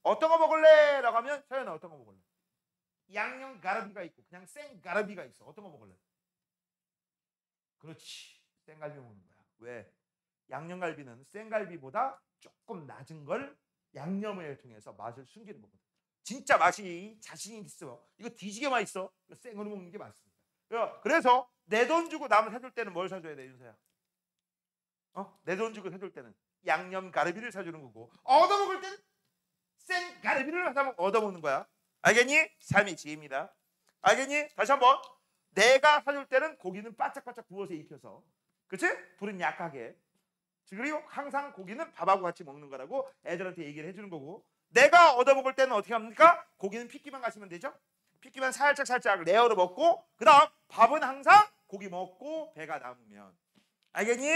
어떤 거 먹을래? 라고 하면 서연아 어떤 거 먹을래? 양념 가르비가 있고 그냥 생 가르비가 있어. 어떤 거 먹을래? 그렇지. 생갈비 먹는 거야. 왜? 양념갈비는 생갈비보다 조금 낮은 걸 양념을 통해서 맛을 숨기는 거거든. 진짜 맛이 자신이 있어. 이거 뒤지게 맛있어. 생으로 먹는 게 맞습니다. 그래서 내 돈 주고 남을 사줄 때는 뭘 사줘야 돼, 윤서야? 내 돈 주고 사줄 때는 양념 가르비를 사주는 거고, 얻어먹을 때는 생 가르비를 얻어먹는 거야. 알겠니? 삶의 지혜입니다. 알겠니? 다시 한번. 내가 사줄 때는 고기는 바짝바짝 구워서 익혀서, 그치? 불은 약하게. 그리고 항상 고기는 밥하고 같이 먹는 거라고 애들한테 얘기를 해주는 거고, 내가 얻어먹을 때는 어떻게 합니까? 고기는 핏기만 가시면 되죠? 핏기만 살짝 레어로 먹고, 그 다음 밥은 항상 고기 먹고 배가 남으면. 알겠니?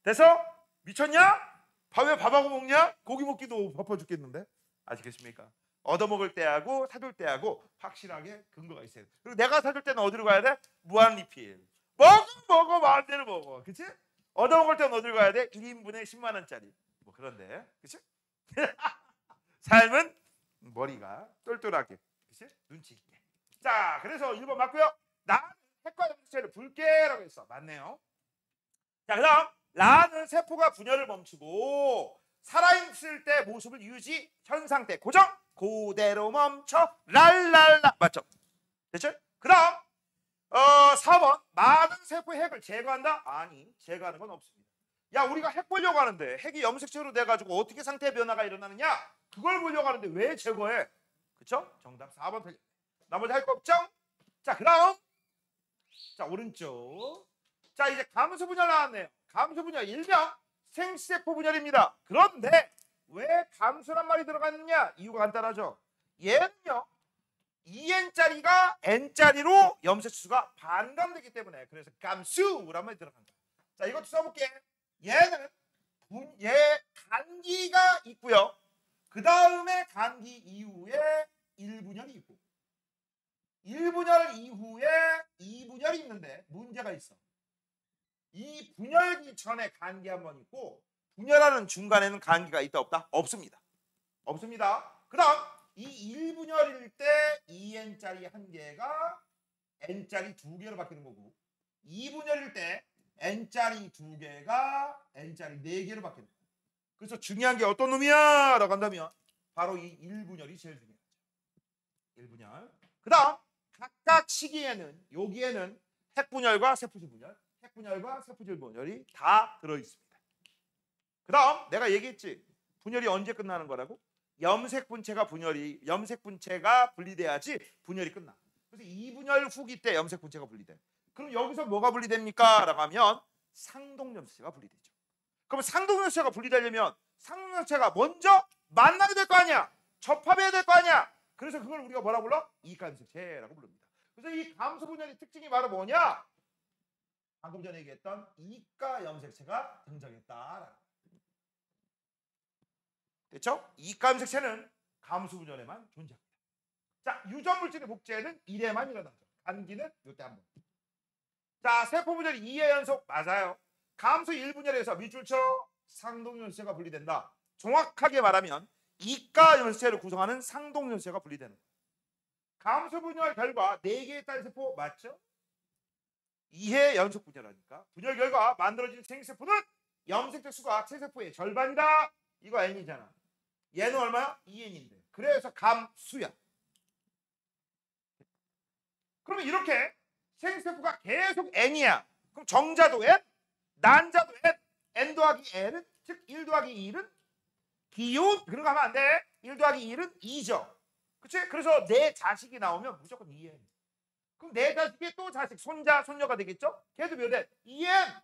돼서? 미쳤냐? 왜 밥하고 먹냐? 고기 먹기도 바빠 죽겠는데. 아시겠습니까? 얻어먹을 때하고 사줄 때하고 확실하게 근거가 있어요. 그리고 내가 사줄 때는 어디로 가야 돼? 무한리필. 먹어 마음대로 먹어. 그치? 얻어먹을 때는 어디로 가야 돼? 1인분에 10만 원짜리. 뭐 그런데. 그치? 삶은 머리가 똘똘하게. 그치? 눈치 있게. 자, 그래서 1번 맞고요. 나는 핵과 염색체를 불게라고 했어. 맞네요. 자, 그 다음 라는 세포가 분열을 멈추고 살아있을 때 모습을 유지, 현 상태 고정, 그대로 멈춰, 랄랄라. 맞죠? 됐죠? 그 다음 4번 많은 세포의 핵을 제거한다? 아니, 제거하는 건 없습니다. 야, 우리가 핵 보려고 하는데 핵이 염색체로 돼가지고 어떻게 상태 변화가 일어나느냐? 그걸 보려고 하는데 왜 제거해? 그쵸? 정답 4번 틀려. 나머지 할 거 없죠? 자, 그 다음 자, 오른쪽. 자, 이제 감수 분열 나왔네요. 감수 분열 일명 생세포 분열입니다. 그런데 왜 감수란 말이 들어갔느냐? 이유가 간단하죠. 얘는요 2n짜리가 n짜리로 염색수가 반감되기 때문에, 그래서 감수란 말이 들어간 거야. 자, 이것도 써볼게. 얘는 얘 간기가 있고요. 그 다음에 간기 이후에 1분열이 있고 1분열 이후에 2분열이 있는데 문제가 있어. 이 분열기 전에 간기 한 번 있고 분열하는 중간에는 간기가 있다 없다? 없습니다. 없습니다. 그 다음 이 1분열일 때 2n짜리 한 개가 n짜리 두 개로 바뀌는 거고 2분열일 때 n짜리 두 개가 n짜리 네 개로 바뀌는 거고. 그래서 중요한 게 어떤 놈이야? 라고 한다면 바로 이 1분열이 제일 중요하죠. 1분열. 그 다음 각각 시기에는 여기에는 핵분열과 세포질 분열, 핵분열과 세포질 분열이 다 들어있습니다. 그 다음 내가 얘기했지. 분열이 언제 끝나는 거라고? 염색분체가 분리돼야지 분열이 끝나. 그래서 2분열 후기 때 염색분체가 분리돼. 그럼 여기서 뭐가 분리됩니까? 라고 하면 상동염색체가 분리되죠. 그럼 상동염색체가 분리되려면 상동염색체가 먼저 만나게 될 거 아니야. 접합해야 될 거 아니야. 그래서 그걸 우리가 뭐라고 불러? 이가염색체라고 부릅니다. 그래서 이 감수분열의 특징이 바로 뭐냐? 방금 전에 얘기했던 이가염색체가 등장했다. 됐죠? 이가염색체는 감수분열에만 존재합니다. 자, 유전물질의 복제는 1회만 일어나죠. 간기는 이때 한 번. 자, 세포분열이 2회 연속 맞아요. 감수 1분열에서 밑줄쳐 상동염색체가 분리된다. 정확하게 말하면 이가염색체를 구성하는 상동염색체가 분리되는 거예요. 감수분열 결과 4개의 딸 세포 맞죠? 2회 연속 분열하니까 분열 결과 만들어진 생세포는 염색체 수가 체세포의 절반이다. 이거 n이잖아. 얘는 얼마야? 2n인데. 그래서 감수야. 그러면 이렇게 생세포가 계속 n이야. 그럼 정자도 n, 난자도 n, n 더하기 n은 즉 1 더하기 1은 기운 그런 거 하면 안 돼. 1 더하기 1은 2죠. 그치? 그래서 내 자식이 나오면 무조건 2n. 그럼 내 자식이 또 자식, 손자, 손녀가 되겠죠? 걔도 몇 엔? 2n.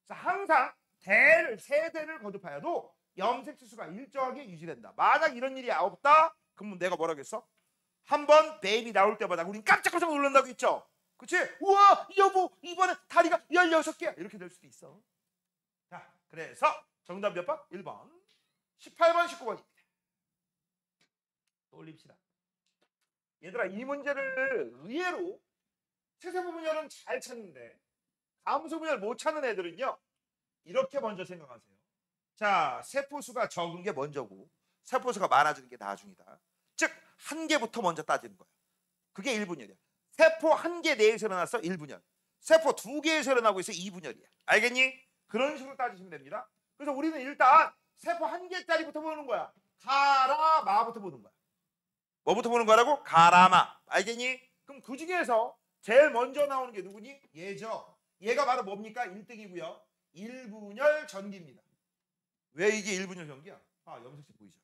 항상 세대를 거듭하여도 염색체 수가 일정하게 유지된다. 만약 이런 일이 없다? 그러면 내가 뭐라겠어? 한번 베이비 나올 때마다 우린 깜짝깜짝 놀란다고 했죠? 그치? 우와 여보 이번에 다리가 16개야 이렇게 될 수도 있어. 자, 그래서 정답 몇 번? 1번 18번 19번입니다. 또 올립시다. 얘들아 이 문제를 의외로 체세포 분열은 잘 찾는데 감수 분열 못 찾는 애들은요 이렇게 먼저 생각하세요. 자, 세포수가 적은 게 먼저고 세포수가 많아지는 게 나중이다. 즉 한 개부터 먼저 따지는 거예요. 그게 1분열이야. 세포 한 개 내에서 일어났어 1분열. 세포 두 개에서 일어나고 있어 2분열이야. 알겠니? 그런 식으로 따지시면 됩니다. 그래서 우리는 일단 세포 한 개짜리부터 보는 거야. 가라마부터 보는 거야. 뭐부터 보는 거라고? 가라마. 알겠니? 그럼 그 중에서 제일 먼저 나오는 게 누구니? 얘죠. 얘가 바로 뭡니까? 1등이고요. 1분열 전기입니다. 왜 이게 1분열 전기야? 염색체 보이죠?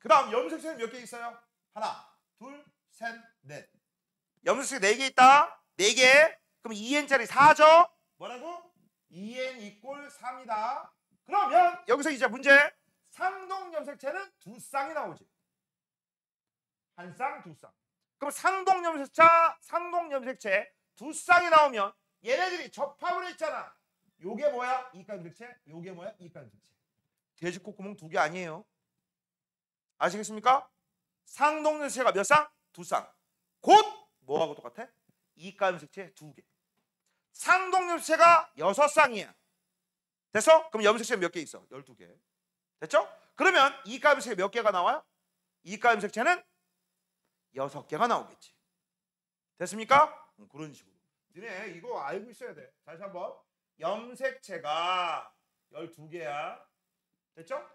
그 다음 염색체는 몇 개 있어요? 하나, 둘, 셋, 넷. 염색체 4개 있다. 4개. 그럼 2n짜리 4죠? 뭐라고? 2n 이꼴 3이다. 그러면 여기서 이제 문제. 상동 염색체는 2쌍이 나오지. 한 쌍, 두 쌍. 그럼 상동 염색체 2쌍이 나오면 얘네들이 접합을 했잖아. 요게 뭐야? 이가 염색체. 요게 뭐야? 이가 염색체. 돼지 콧구멍 2개 아니에요. 아시겠습니까? 상동 염색체가 몇 쌍? 2쌍. 곧 뭐하고 똑같아? 이가 염색체 2개. 상동 염색체가 6쌍이야. 됐어? 그럼 염색체 몇 개 있어? 12개. 됐죠? 그러면 이가 염색체 몇 개가 나와요? 이가 염색체는 6개가 나오겠지. 됐습니까? 그런 식으로. 너네 이거 알고 있어야 돼. 다시 한번. 염색체가 12개야. 됐죠?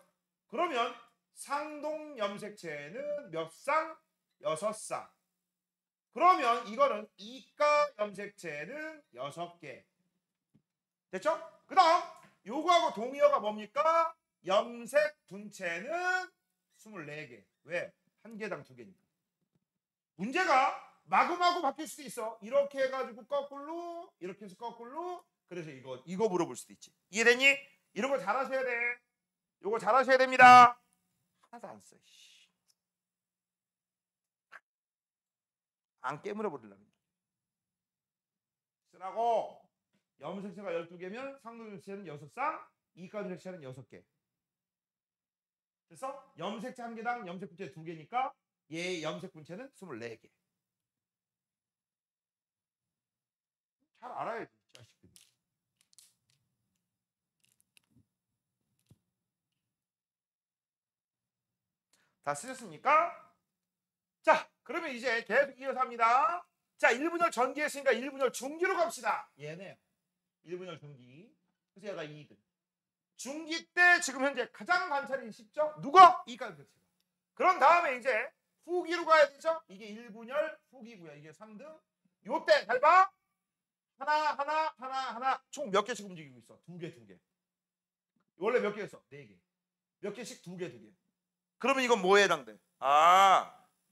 그러면 상동 염색체는 몇 쌍? 6쌍. 그러면 이거는 이가 염색체는 6개. 됐죠? 그 다음 요거하고 동의어가 뭡니까? 염색 분체는 24개. 왜? 한 개당 2개니까. 문제가 마구마구 바뀔 수도 있어. 이렇게 해가지고 거꾸로, 이렇게 해서 거꾸로. 그래서 이거 물어볼 수도 있지. 이해됐니? 이런 거 잘하셔야 돼. 요거 잘하셔야 됩니다. 하나도 안 써. 안 깨물어 버리려면. 쓰라고. 염색체가 12개면 상동 염색체는 6쌍, 이가 염색체는 6개. 됐어? 염색체 한 개당 염색 분체 2개니까 얘 염색 분체는 24개. 잘 알아야지, 자식들이. 다 쓰셨습니까? 자, 그러면 이제 계속 이어서 합니다. 자, 1분열 전기 했으니까 1분열 중기로 갑시다. 얘네요. 1분열 중기. 그래서 얘가 2등. 중기 때 지금 현재 가장 관찰이 쉽죠? 누가? 이가 염색체가. 그런 다음에 이제 후기로 가야 되죠? 이게 1분열 후기고요. 이게 3등. 요때 잘 봐. 하나. 총 몇 개씩 움직이고 있어? 2개. 원래 몇 개였어? 4개. 몇 개씩 2개. 그러면 이건 뭐에 해당돼?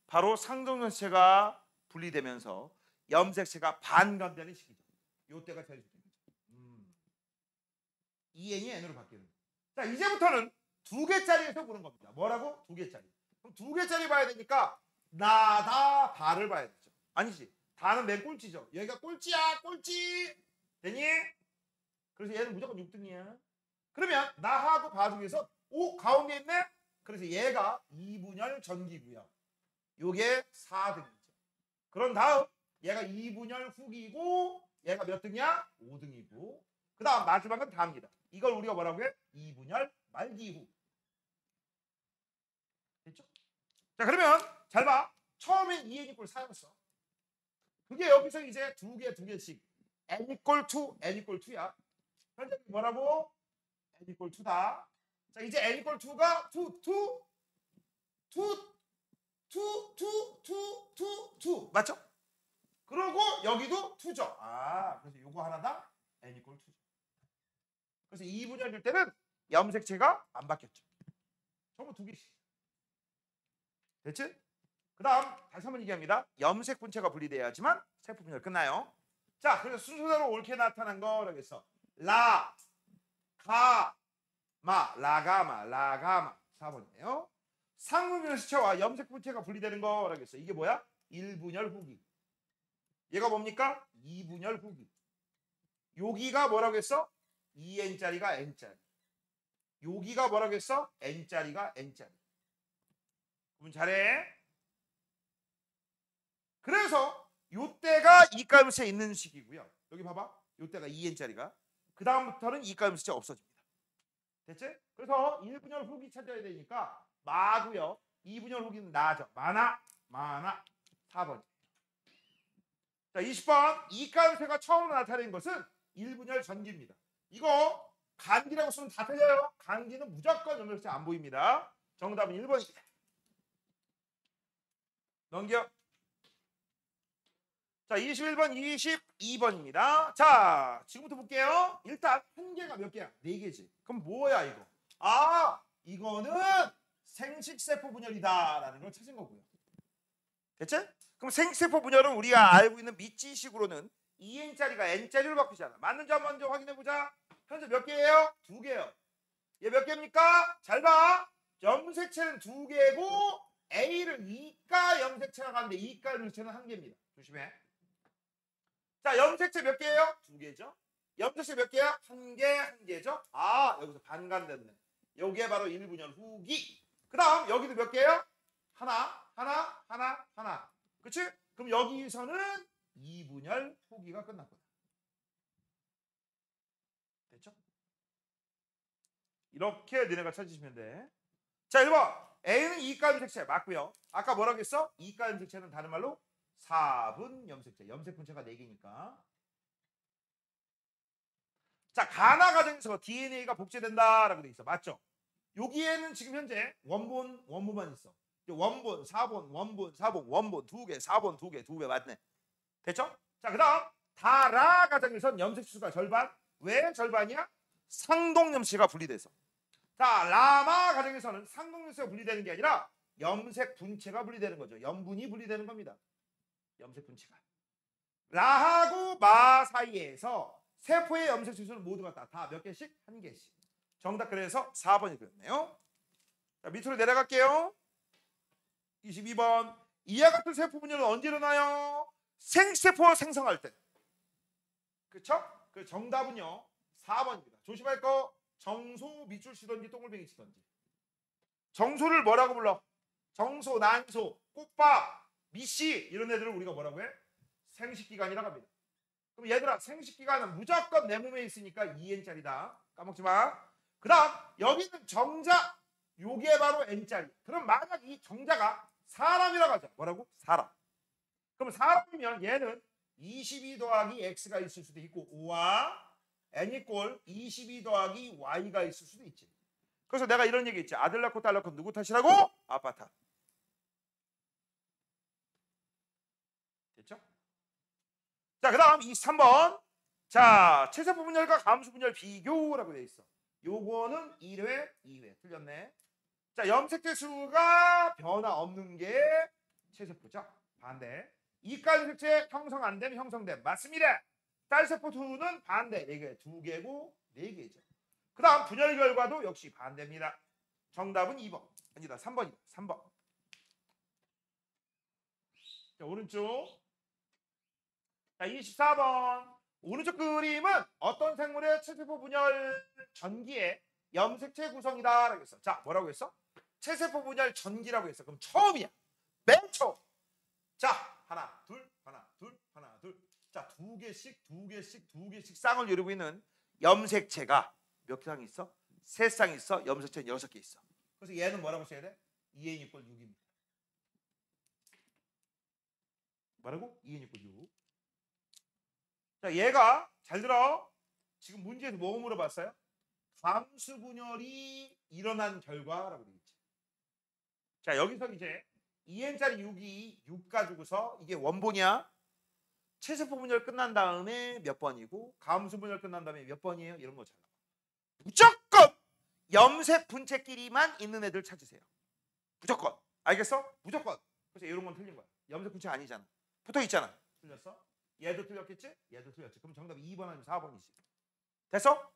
바로 상동 염색체가 분리되면서 염색체가 반감되는 시기죠. 요때가 제일 중요하죠. EN이 N으로 바뀌는 거예요. 자, 이제부터는 2개짜리에서 보는 겁니다. 뭐라고? 2개짜리. 그럼 2개짜리 봐야 되니까 나다 바를 봐야 되죠. 아니지. 다는 맨 꼴찌죠. 여기가 꼴찌야. 꼴찌. 되니? 그래서 얘는 무조건 6등이야. 그러면 나하고 바 중에서 가운데 있네? 그래서 얘가 2분열 전기고요. 요게 4등이죠. 그런 다음 얘가 2분열 후기고 얘가 몇 등이야? 5등이고. 그 다음 마지막은 다입니다. 이걸 우리가 뭐라고 해? 2분열 말기후. 됐죠? 자, 그러면 잘 봐. 처음엔 EN 이꼴 4였어. 그게 여기서 이제 2개씩 N 이꼴 2, N 이꼴 2야. 현재 뭐라고? N 이꼴 2다. 자, 이제 N 이꼴 2가 2 맞죠? 그리고 여기도 2죠. 그래서 요거 하나당 N 이꼴 2죠. 그래서 2분열 줄 때는 염색체가 안 바뀌었죠. 전부 2개씩. 됐지? 그 다음 다시 한번 얘기합니다. 염색 분체가 분리돼야지만 세포 분열 끝나요. 자, 그래서 순서대로 옳게 나타난 거라고 해서 라가마 4번이에요. 상분 염색체와 염색 분체가 분리되는 거라고 했어. 이게 뭐야? 1분열 후기. 얘가 뭡니까? 2분열 후기. 여기가 뭐라고 했어? 2n짜리가 n짜리. 여기가 뭐라고 했어? n짜리가 n짜리. 그럼 잘해. 그래서 요때가 이가 염색체 있는 시기고요. 여기 봐봐. 요때가 2n짜리가. 그 다음부터는 이가 염색체 없어집니다. 됐지? 그래서 1분열 후기 찾아야 되니까 마고요. 2분열 후기는 나죠. 많아. 4번. 자, 20번. 이가음새가 처음으로 나타낸 것은 1분열 전기입니다. 이거 간기라고 쓰면 다 틀려요. 간기는 무조건 염색체 안 보입니다. 정답은 1번입니다. 넘겨. 자, 21번, 22번입니다. 자, 지금부터 볼게요. 일단 한 개가 몇 개야? 4개지. 그럼 뭐야 이거? 아, 이거는 생식세포 분열이다라는 걸 찾은 거고요. 됐지? 그럼 생식세포 분열은 우리가 알고 있는 미찌식으로는 2n짜리가 n짜리로 바뀌잖아. 맞는지 한번 먼저 확인해보자. 현재 몇 개예요? 2개요. 얘 몇 개입니까? 잘 봐. 염색체는 2개고 A를 2가 염색체가 가는데 2가 염색체는 1개입니다. 조심해. 자, 염색체 몇 개예요? 2개죠. 염색체 몇 개야? 1개, 1개죠. 아, 여기서 반감됐네. 요게 바로 1분열 후기. 그 다음 여기도 몇 개예요? 하나. 그치? 그럼 여기서는 2분열 후기가 끝났거든. 됐죠? 이렇게 너네가 찾으시면 돼. 자, 1번. A는 2가 염색체 맞고요. 아까 뭐라고 했어? 2가 염색체는 다른 말로 4분 염색체. 염색 분체가 4개니까. 자, 가나 과정에서 DNA가 복제된다라고 돼 있어. 맞죠? 여기에는 지금 현재 원본만 있어. 원본, 4본, 원본, 4본, 원본 2개, 4본 2개, 2개 맞네. 됐죠? 자, 그다음 다라 과정에선 염색수가 절반. 왜 절반이야? 상동염색체가 분리돼서. 자, 라마 과정에서는 상동염색체가 분리되는 게 아니라 염색 분체가 분리되는 거죠. 염분이 분리되는 겁니다. 염색 분체가. 라하고 마 사이에서 세포의 염색 수는 모두가 다 몇 개씩? 1개씩. 정답 그래서 4번이 그랬네요. 자, 밑으로 내려갈게요. 22번. 이와 같은 세포 분열은 언제 일어나요? 생세포가 생성할 때. 그렇죠? 그 정답은요 4번입니다. 조심할 거 정소 밑줄 치던지 동글뱅이 치던지. 정소를 뭐라고 불러? 정소, 난소, 꽃밥, 미씨 이런 애들을 우리가 뭐라고 해? 생식기관이라고 합니다. 그럼 얘들아 생식기관은 무조건 내 몸에 있으니까 2n짜리다. 까먹지 마. 그 다음 여기는 정자. 요게 바로 n짜리. 그럼 만약 이 정자가 사람이라고 하자. 뭐라고? 사람. 그럼 사람이면 얘는 22 더하기 x가 있을 수도 있고 5와 n 이꼴 22 더하기 y가 있을 수도 있지. 그래서 내가 이런 얘기 했지. 아들 낳고 딸 낳고 누구 탓이라고? 아빠 탓. 됐죠? 자, 그 다음 23번. 자, 체세포 분열과 감수 분열 비교라고 되어 있어. 요거는 1회, 2회. 틀렸네. 자, 염색체 수가 변화 없는 게 체세포죠. 반대. 이가 염색체 형성 안 되면 형성됨. 맞습니다. 딸세포 2는 반대. 4개, 2개고 4개죠. 그 다음 분열 결과도 역시 반대입니다. 정답은 2번. 아니다, 3번이다. 3번. 자, 오른쪽. 자, 24번. 오른쪽 그림은 어떤 생물의 체세포 분열 전기의 염색체 구성이다. 했어. 자, 뭐라고 했어? 체세포 분열 전기라고 했어. 그럼 처음이야. 맨 처음. 자, 하나, 둘, 하나, 둘, 하나, 둘. 자, 2개씩 쌍을 이루고 있는 염색체가 몇 쌍 있어? 3쌍 있어. 염색체는 6개 있어. 그래서 얘는 뭐라고 써야 돼? 2n 이꼴 6입니다. 뭐라고? 2n 이꼴 6. 자, 얘가 잘 들어. 지금 문제에서 뭐 물어봤어요? 감수 분열이 일어난 결과라고 되어 있지. 자, 여기서 이제 2n짜리 6이 6 가지고서 이게 원본이야. 체세포 분열 끝난 다음에 몇 번이고 감수 분열 끝난 다음에 몇 번이에요? 이런 거 잘 나와. 무조건 염색 분체끼리만 있는 애들 찾으세요. 무조건. 알겠어? 무조건. 그래서 이런 건 틀린 거야. 염색 분체 아니잖아. 붙어 있잖아. 틀렸어? 얘도 틀렸겠지? 얘도 틀렸지. 그럼 정답 2번 아니면 4번이지. 됐어?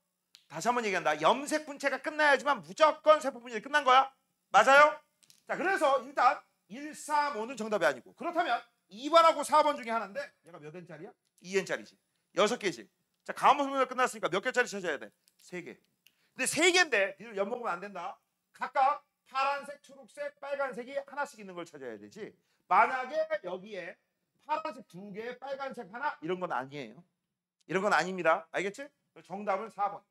다시 한번 얘기한다. 염색 분체가 끝나야지만 무조건 세포 분열이 끝난 거야. 맞아요? 자, 그래서 일단 1, 3, 5는 정답이 아니고 그렇다면 2번하고 4번 중에 하나인데 얘가 몇 n짜리야? 2n짜리지. 6개지. 자, 감수 분열 끝났으니까 몇 개짜리 찾아야 돼? 3개. 근데 3개인데 니들 엿먹으면 안 된다. 각각 파란색, 초록색, 빨간색이 하나씩 있는 걸 찾아야 되지. 만약에 여기에 파란색 2개, 빨간색 하나 이런 건 아니에요. 이런 건 아닙니다. 알겠지? 정답은 4번.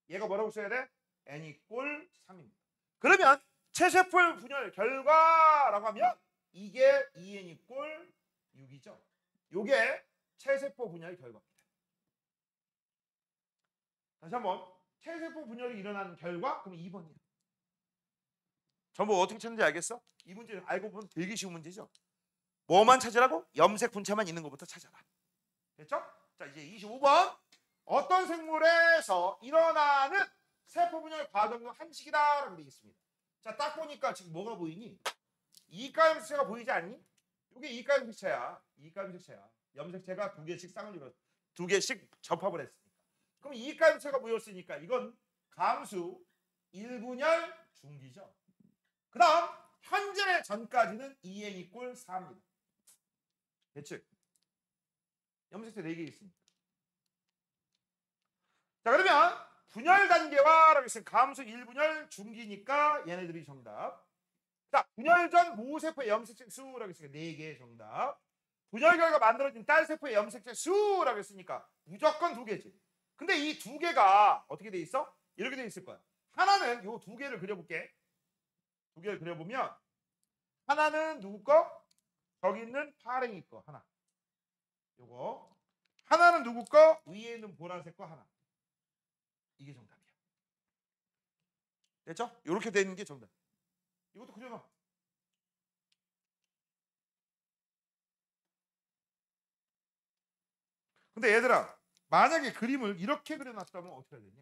얘가 뭐라고 써야 돼? n 이꼴 3입니다. 그러면 체세포 분열 결과라고 하면 이게 2n 이꼴 2죠. 요게 체세포 분열 결과입니다. 다시 한번 체세포 분열이 일어나는 결과 그럼 2번이야. 전부 어떻게 찾는지 알겠어? 이 문제는 알고 보면 되게 쉬운 문제죠. 뭐만 찾으라고? 염색 분체만 있는 것부터 찾아라. 됐죠? 자, 이제 25번. 어떤 생물에서 일어나는 세포 분열 과정의 한식이다라고 되어 있습니다. 자, 딱 보니까 지금 뭐가 보이니? 이가 염색체가 보이지 않니? 이게 이가 염색체야. 이가 염색체야. 염색체가 두 개씩 쌍을 이뤘, 두 개씩 접합을 했으니까. 그럼 이가 염색체가 모였으니까 이건 감수 1분열 중기죠. 그 다음 현재 전까지는 2n 이꼴 4입니다. 됐지? 염색체 4개 있습니다. 자, 그러면 분열 단계와 라고 했으면 감수 1분열 중기니까 얘네들이 정답. 자, 분열 전 모세포의 염색체 수라고 했으니까 4개 정답. 분열 결과 만들어진 딸세포의 염색체 수라고 했으니까 무조건 2개지. 근데 이 2개가 어떻게 돼 있어? 이렇게 돼 있을 거야. 하나는 요 2개를 그려볼게. 2개를 그려보면 하나는 누구 거? 저기 있는 파랭이 거 하나. 요거. 하나는 누구 거? 위에 있는 보라색 거 하나. 이게 정답이야. 됐죠? 이렇게 되는 게 정답. 이것도 그려놔. 근데 얘들아, 만약에 그림을 이렇게 그려놨다면 어떻게 해야 되냐?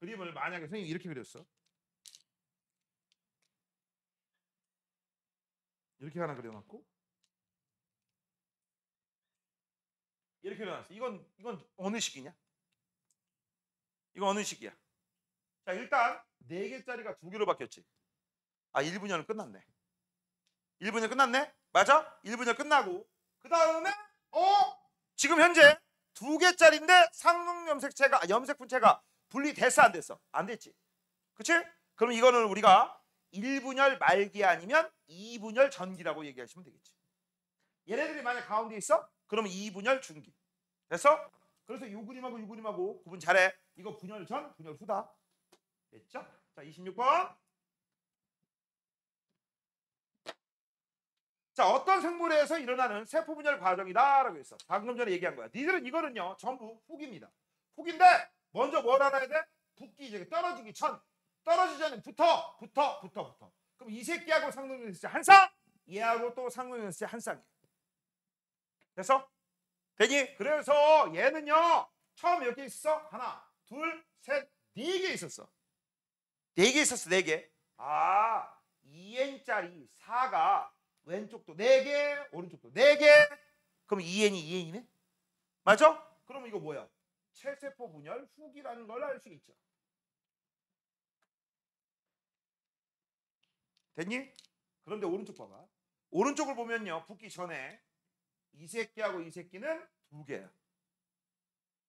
그림을 만약에 선생님이 이렇게 그렸어. 이렇게 하나 그려놨고 이렇게 그려놨어. 이건 어느 식이냐? 이거 어느 식이야? 자, 일단 4개짜리가 2개로 바뀌었지. 아, 1분열은 끝났네. 1분열 끝났네? 맞아? 1분열 끝나고 그 다음에 지금 현재 2개짜리인데 상능 염색체가 염색 분체가 분리됐어 안 됐어? 안 됐지. 그치? 그럼 이거는 우리가 1분열 말기 아니면 2분열 전기라고 얘기하시면 되겠지. 얘네들이 만약 가운데 있어? 그러면 2분열 중기. 됐어? 그래서 요 그림하고 요 그림하고 구분 잘해. 이거 분열 전, 분열 후다. 됐죠? 자, 26번. 자, 어떤 생물에서 일어나는 세포 분열 과정이다라고 했어. 방금 전에 얘기한 거야. 니들은 이거는요 전부 훅입니다. 훅인데 먼저 뭘 알아야 돼? 붙기 전에 떨어지기 전. 떨어지기 전에 붙어. 그럼 이 새끼하고 상등연습체 한 쌍, 얘하고 또 상등연습체 한 쌍이야. 됐어? 되니? 그래서 얘는요 처음 몇 개 있었어? 하나, 둘, 셋, 4개 있었어. 4개 있었어. 4개. 아, 2n짜리 4가 왼쪽도 4개, 오른쪽도 4개. 그럼 2n이 2n이네? 맞아? 그럼 이거 뭐야? 체세포 분열 훅이라는 걸 알 수 있죠. 됐니? 그런데 오른쪽 봐봐. 오른쪽을 보면요 붙기 전에 이 새끼하고 이 새끼는 2개야.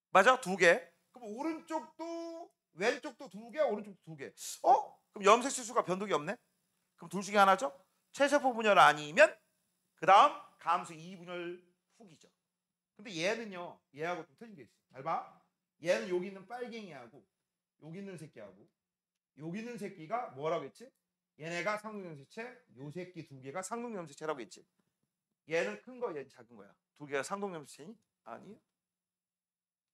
맞아? 2개. 그럼 오른쪽도 왼쪽도 2개, 오른쪽도 2개. 그럼 염색체 수가 변동이 없네? 그럼 둘 중에 하나죠? 체세포 분열 아니면 그 다음 감수 2분열 훅이죠. 근데 얘는요 얘하고 좀 틀린 게 있어. 잘 봐. 얘는 여기 있는 빨갱이하고 여기 있는 새끼하고 여기 있는 새끼가 뭐라고 했지? 얘네가 상등염색체, 요 새끼 2개가 상등염색체라고 했지. 얘는 큰 거, 얘는 작은 거야. 2개가 상등염색체니? 아니요.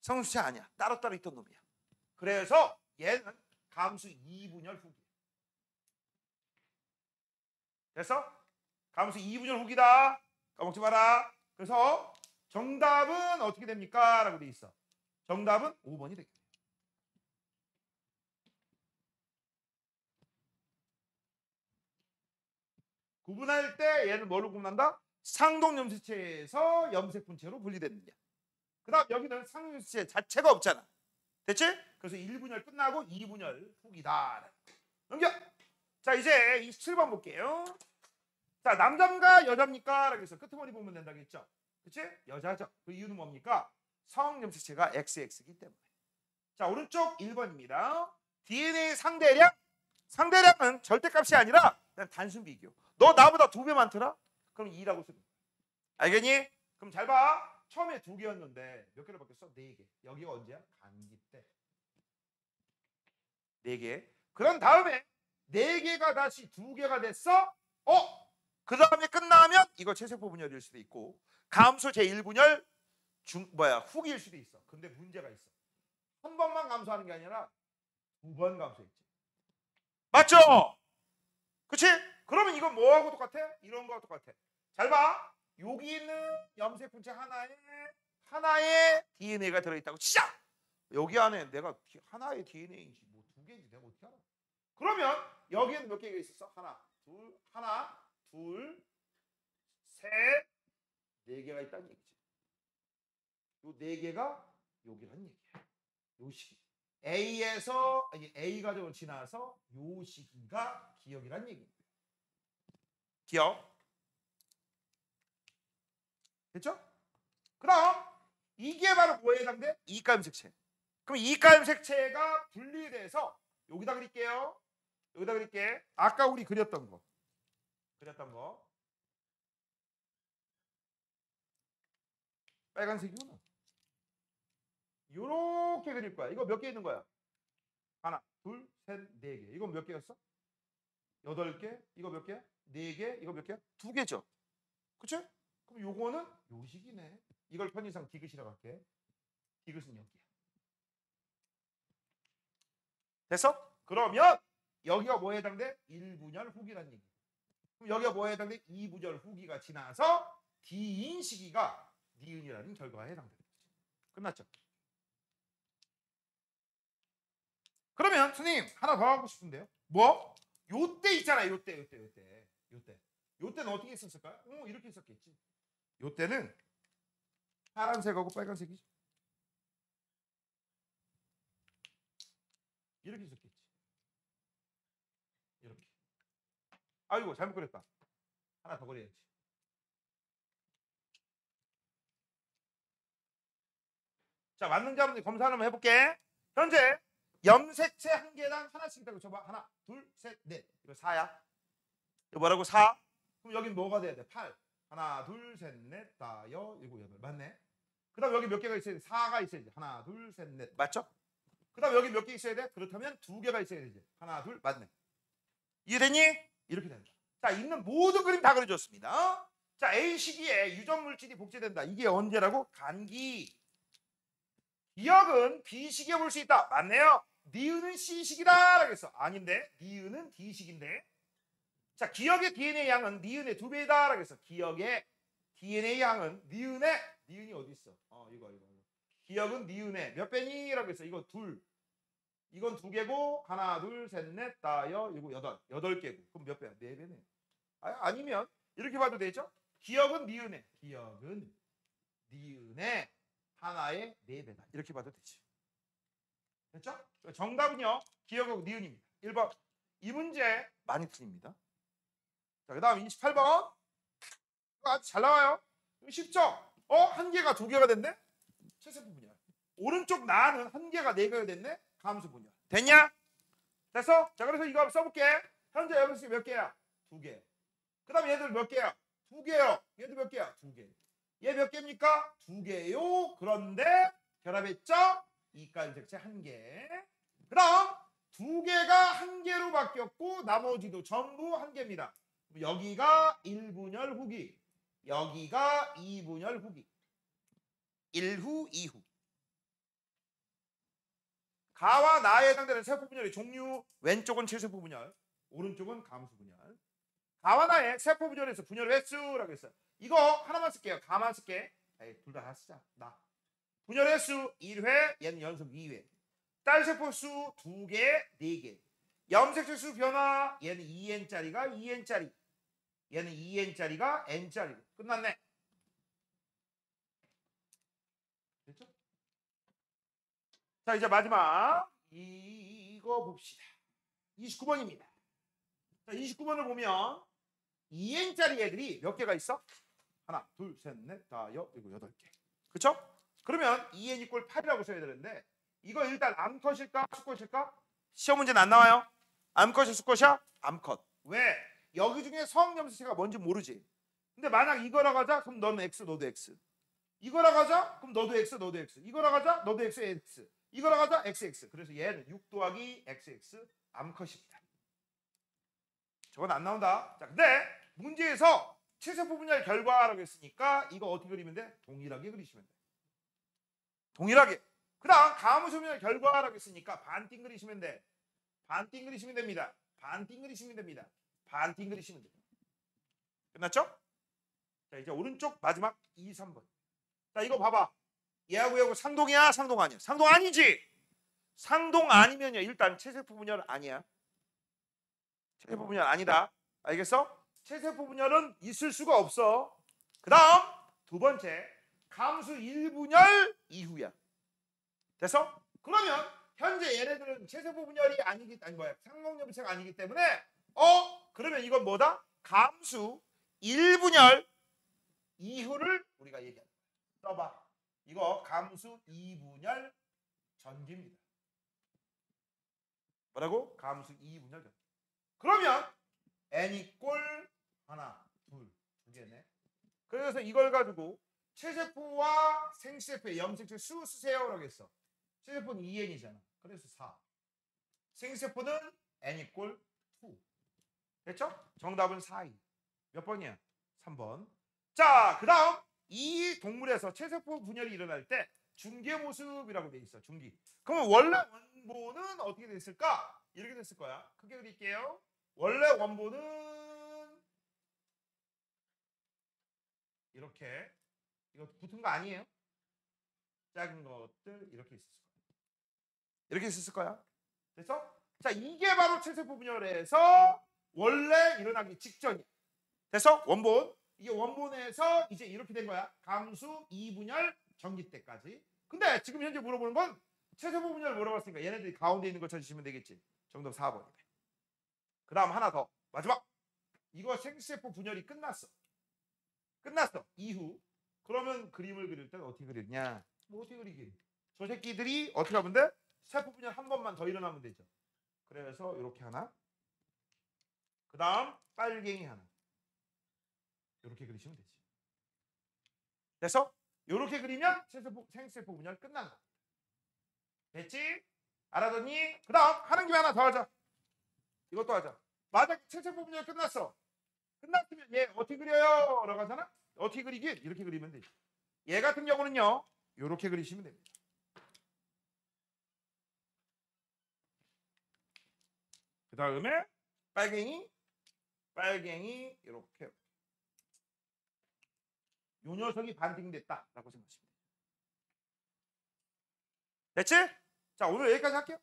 상등염색체 아니야. 따로따로 있던 놈이야. 그래서 얘는 감수 2분열 훅이야. 됐어? 감수 2분열 훅이다. 까먹지 마라. 그래서 정답은 어떻게 됩니까? 라고 돼 있어. 정답은 5번이 되겠네. 구분할 때 얘는 뭐로 구분한다? 상동염색체에서 염색분체로 분리됩니다. 그 다음 여기는 상동염색체 자체가 없잖아. 됐지? 그래서 1분열 끝나고 2분열 훅이다. 넘겨! 자, 이제 27번 볼게요. 자, 남자입니까? 여자입니까? 라고 해서 끄트머리 보면 된다고 했죠. 그치? 여자죠. 그 이유는 뭡니까? 성염색체가 XX이기 때문에. 자, 오른쪽 1번입니다. DNA 상대량. 상대량은 절대값이 아니라 그냥 단순 비교. 너 나보다 2배 많더라? 그럼 2라고 쓰는 거야. 알겠니? 그럼 잘 봐. 처음에 2개였는데 몇 개로 바뀌었어? 4개. 여기가 언제야? 감기 때. 4개. 그런 다음에 4개가 다시 2개가 됐어? 그 다음에 끝나면 이거 최세포 분열일 수도 있고 감소 제1분열 후기일 수도 있어. 근데 문제가 있어. 한 번만 감소하는 게 아니라 2번 감소했지. 맞죠? 그치? 그러면 이건 뭐하고 똑같아? 이런 거하고 똑같아. 잘 봐. 여기 있는 염색분체 하나의 DNA가 들어있다고 치자. 여기 안에 내가 하나의 DNA인지 뭐 2개인지 내가 어떻게 알아? 그러면 여기에는 몇 개가 있었어? 하나, 둘, 셋, 4개가 있다는 얘기지. 요 4개가 여기란 얘기야. 요 시기. A 과정을 지나서 요 시기가 기억이란 얘기입니다. 기억. 됐죠? 그럼 이게 바로 뭐에 해당돼? 이가염색체. 그럼 이가염색체가 분리돼서 여기다 그릴게요. 여기다 그릴게. 아까 우리 그렸던 거. 빨간색이구나. 요렇게 그릴 거야. 이거 몇 개 있는 거야? 하나, 둘, 셋, 4개. 이건 몇 개였어? 8개. 이거 몇 개야? 4개. 이거 몇 개야? 2개죠. 그치? 그럼 요거는 요식이네. 이걸 편의상 디귿이라고 할게. 디귿은 여기야. 됐어? 그러면 여기가 뭐에 해당돼? 1분열 후기란 얘기. 그럼 여기가 뭐에 해당돼? 2분열 후기가 지나서 D인 시기가 니은이라는 결과에 해당되는 거지. 끝났죠? 그러면 선생님 하나 더 하고 싶은데요. 뭐? 요때 있잖아요. 요때는 어떻게 있었을까요? 이렇게 있었겠지. 요때는 파란색하고 빨간색이지. 이렇게 있었겠지. 이렇게. 아이고 잘못 그렸다. 하나 더 그려야지. 자, 맞는지 한번 검사 한번 해볼게. 현재 염색체 한 개당 하나씩 있다고 쳐봐. 하나, 둘, 셋, 넷. 이거 4야. 이거 뭐라고? 4. 그럼 여긴 뭐가 돼야 돼? 8. 하나, 둘, 셋, 넷, 다, 여, 일곱, 여덟. 맞네. 그 다음 여기 몇 개가 있어야 돼? 4가 있어야지. 하나, 둘, 셋, 넷. 맞죠? 그 다음 여기 몇 개 있어야 돼? 그렇다면 2개가 있어야 되지. 하나, 둘, 맞네. 이해됐니? 이렇게 된다. 자, 있는 모든 그림 다 그려줬습니다. 자, A 시기에 유전 물질이 복제된다. 이게 언제라고? 간기. 기억은 B 시기에 볼 수 있다. 맞네요. 니은은 C 시기다. 라고 했어. 아닌데. 니은은 D 시기인데. 자, 기억의 DNA 양은 니은의 2배다. 라고 했어. 기억의 DNA 양은 니은이 어디 있어? 이거. 기억은 니은의 몇 배니? 라고 했어. 이거 2. 이건 2개고 하나, 둘, 셋, 넷, 다, 여, 일곱, 여덟. 8개고. 그럼 몇 배야? 4배네. 아니면 이렇게 봐도 되죠? 기억은 니은의 하나의 4배다. 이렇게 봐도 되지. 됐죠? 정답은요. 기억하고 니은입니다. 1번. 이 문제 많이 틀립니다. 자, 그 다음 28번. 아주 잘 나와요. 쉽죠? 한 개가 2개가 됐네? 최세포 분열. 오른쪽 나는 한 개가 4개가 됐네? 감소 분열. 됐냐? 됐어? 자, 그래서 이거 한번 써볼게. 현재 염색체 몇 개야? 2개. 그 다음 얘들 몇 개야? 2개요. 얘들 몇 개야? 2개. 얘 몇 개입니까? 2개요. 그런데 결합했죠? 이가염색체 1개. 그럼 2개가 1개로 바뀌었고 나머지도 전부 1개입니다. 여기가 1분열 후기, 여기가 2분열 후기. 1후, 2후. 가와 나에 해당되는 세포 분열의 종류, 왼쪽은 최세포 분열, 오른쪽은 감소 분열. 가와 나의 세포 분열에서 분열 횟수라고 했어요. 이거 하나만 쓸게요. 가만 쓸게. 둘 다 쓰자. 분열 횟수 1회, 얘는 연속 2회. 딸세포 수 2개, 4개. 염색체 수 변화, 얘는 2n짜리가 2n짜리. 얘는 2n짜리가 n짜리고. 끝났네. 됐죠? 자, 이제 마지막 이거 봅시다. 29번입니다. 자, 29번을 보면 2n짜리 애들이 몇 개가 있어? 하나, 둘, 셋, 넷, 다, 여, 일곱, 8개. 그쵸? 그러면 2n 이꼴 8이라고 써야 되는데 이거 일단 암컷일까? 수컷일까? 시험 문제는 안 나와요. 암컷이 수컷이야? 암컷. 왜? 여기 중에 성염색체가 뭔지 모르지. 근데 만약 이거라 가자 그럼 너는 X, 너도 X. 이거라 가자 그럼 너도 X, 너도 X. 이거라 가자 너도 X, X. 이거라 가자 XX. 그래서 얘는 6 더하기 XX 암컷입니다. 저건 안 나온다. 자, 근데 문제에서 최세포 분열 결과라고 했으니까 이거 어떻게 그리면 돼? 동일하게 그리시면 돼. 동일하게. 그 다음 가무수 분열 결과라고 했으니까 반띵 그리시면 돼. 반띵 그리시면 됩니다. 반띵 그리시면 됩니다. 반띵 그리시면 됩니다. 끝났죠? 자, 이제 오른쪽 마지막 2, 3번. 자, 이거 봐봐. 얘하고 얘하고 상동이야? 상동 아니야? 상동 아니지? 상동 아니면요. 일단 체세포 분열 아니야. 체세포 분열 아니다. 알겠어? 체세포 분열은 있을 수가 없어. 그 다음 두 번째. 감수 1분열 이후야. 됐어? 그러면 현재 얘네들은 체세포 분열이 아니 뭐야? 상동염체가 아니기 때문에 그러면 이건 뭐다? 감수 1분열 이후를 우리가 얘기한다. 써봐. 이거 감수 2분열 전기입니다. 뭐라고? 감수 2분열 전기. 그러면 n 꼴 하나, 둘, 두 개네. 그래서 이걸 가지고 체세포와 생세포의 염색체 수 쓰세요라고 했어. 체세포는 2n이잖아. 그래서 4. 생세포는 n 꼴 2. 됐죠? 정답은 4, 2. 몇 번이야? 3번. 자, 그 다음 이 동물에서 체세포 분열이 일어날 때 중계 모습이라고 돼 있어. 중기. 그러면 원래 원본은 어떻게 됐을까? 이렇게 됐을 거야. 크게 그릴게요. 원래 원본은 이렇게. 이거 붙은 거 아니에요? 작은 것들 이렇게 있었을 거야. 이렇게 있었을 거야. 됐어? 자, 이게 바로 체세포 분열에서 원래 일어나기 직전이야. 됐어? 원본. 이게 원본에서 이제 이렇게 된 거야. 감수 2분열 전기 때까지. 근데 지금 현재 물어보는 건 체세포 분열 물어봤으니까 얘네들이 가운데 있는 거 찾으시면 되겠지. 정답 4번이네. 그 다음 하나 더. 마지막. 이거 생세포 분열이 끝났어. 끝났어. 이후. 그러면 그림을 그릴 때는 어떻게 그리냐? 뭐 어떻게 그리기? 저 새끼들이 어떻게 하면 돼? 세포 분열 한 번만 더 일어나면 되죠. 그래서 이렇게 하나. 그 다음 빨갱이 하나. 이렇게 그리시면 되지. 됐어? 이렇게 그리면 생세포 분열 끝난 거. 됐지? 알아뒀니? 그 다음 하는 김에 하나 더 하자. 이것도 하자. 만약에 생세포 분열 끝났어. 끝났으면 얘 어떻게 그려요? 라고 하잖아? 어떻게 그리기? 이렇게 그리면 되지. 얘 같은 경우는요. 이렇게 그리시면 됩니다. 그 다음에 빨갱이 이렇게. 요 녀석이 반띵됐다라고 생각하시면 돼요. 됐지? 자, 오늘 여기까지 할게요.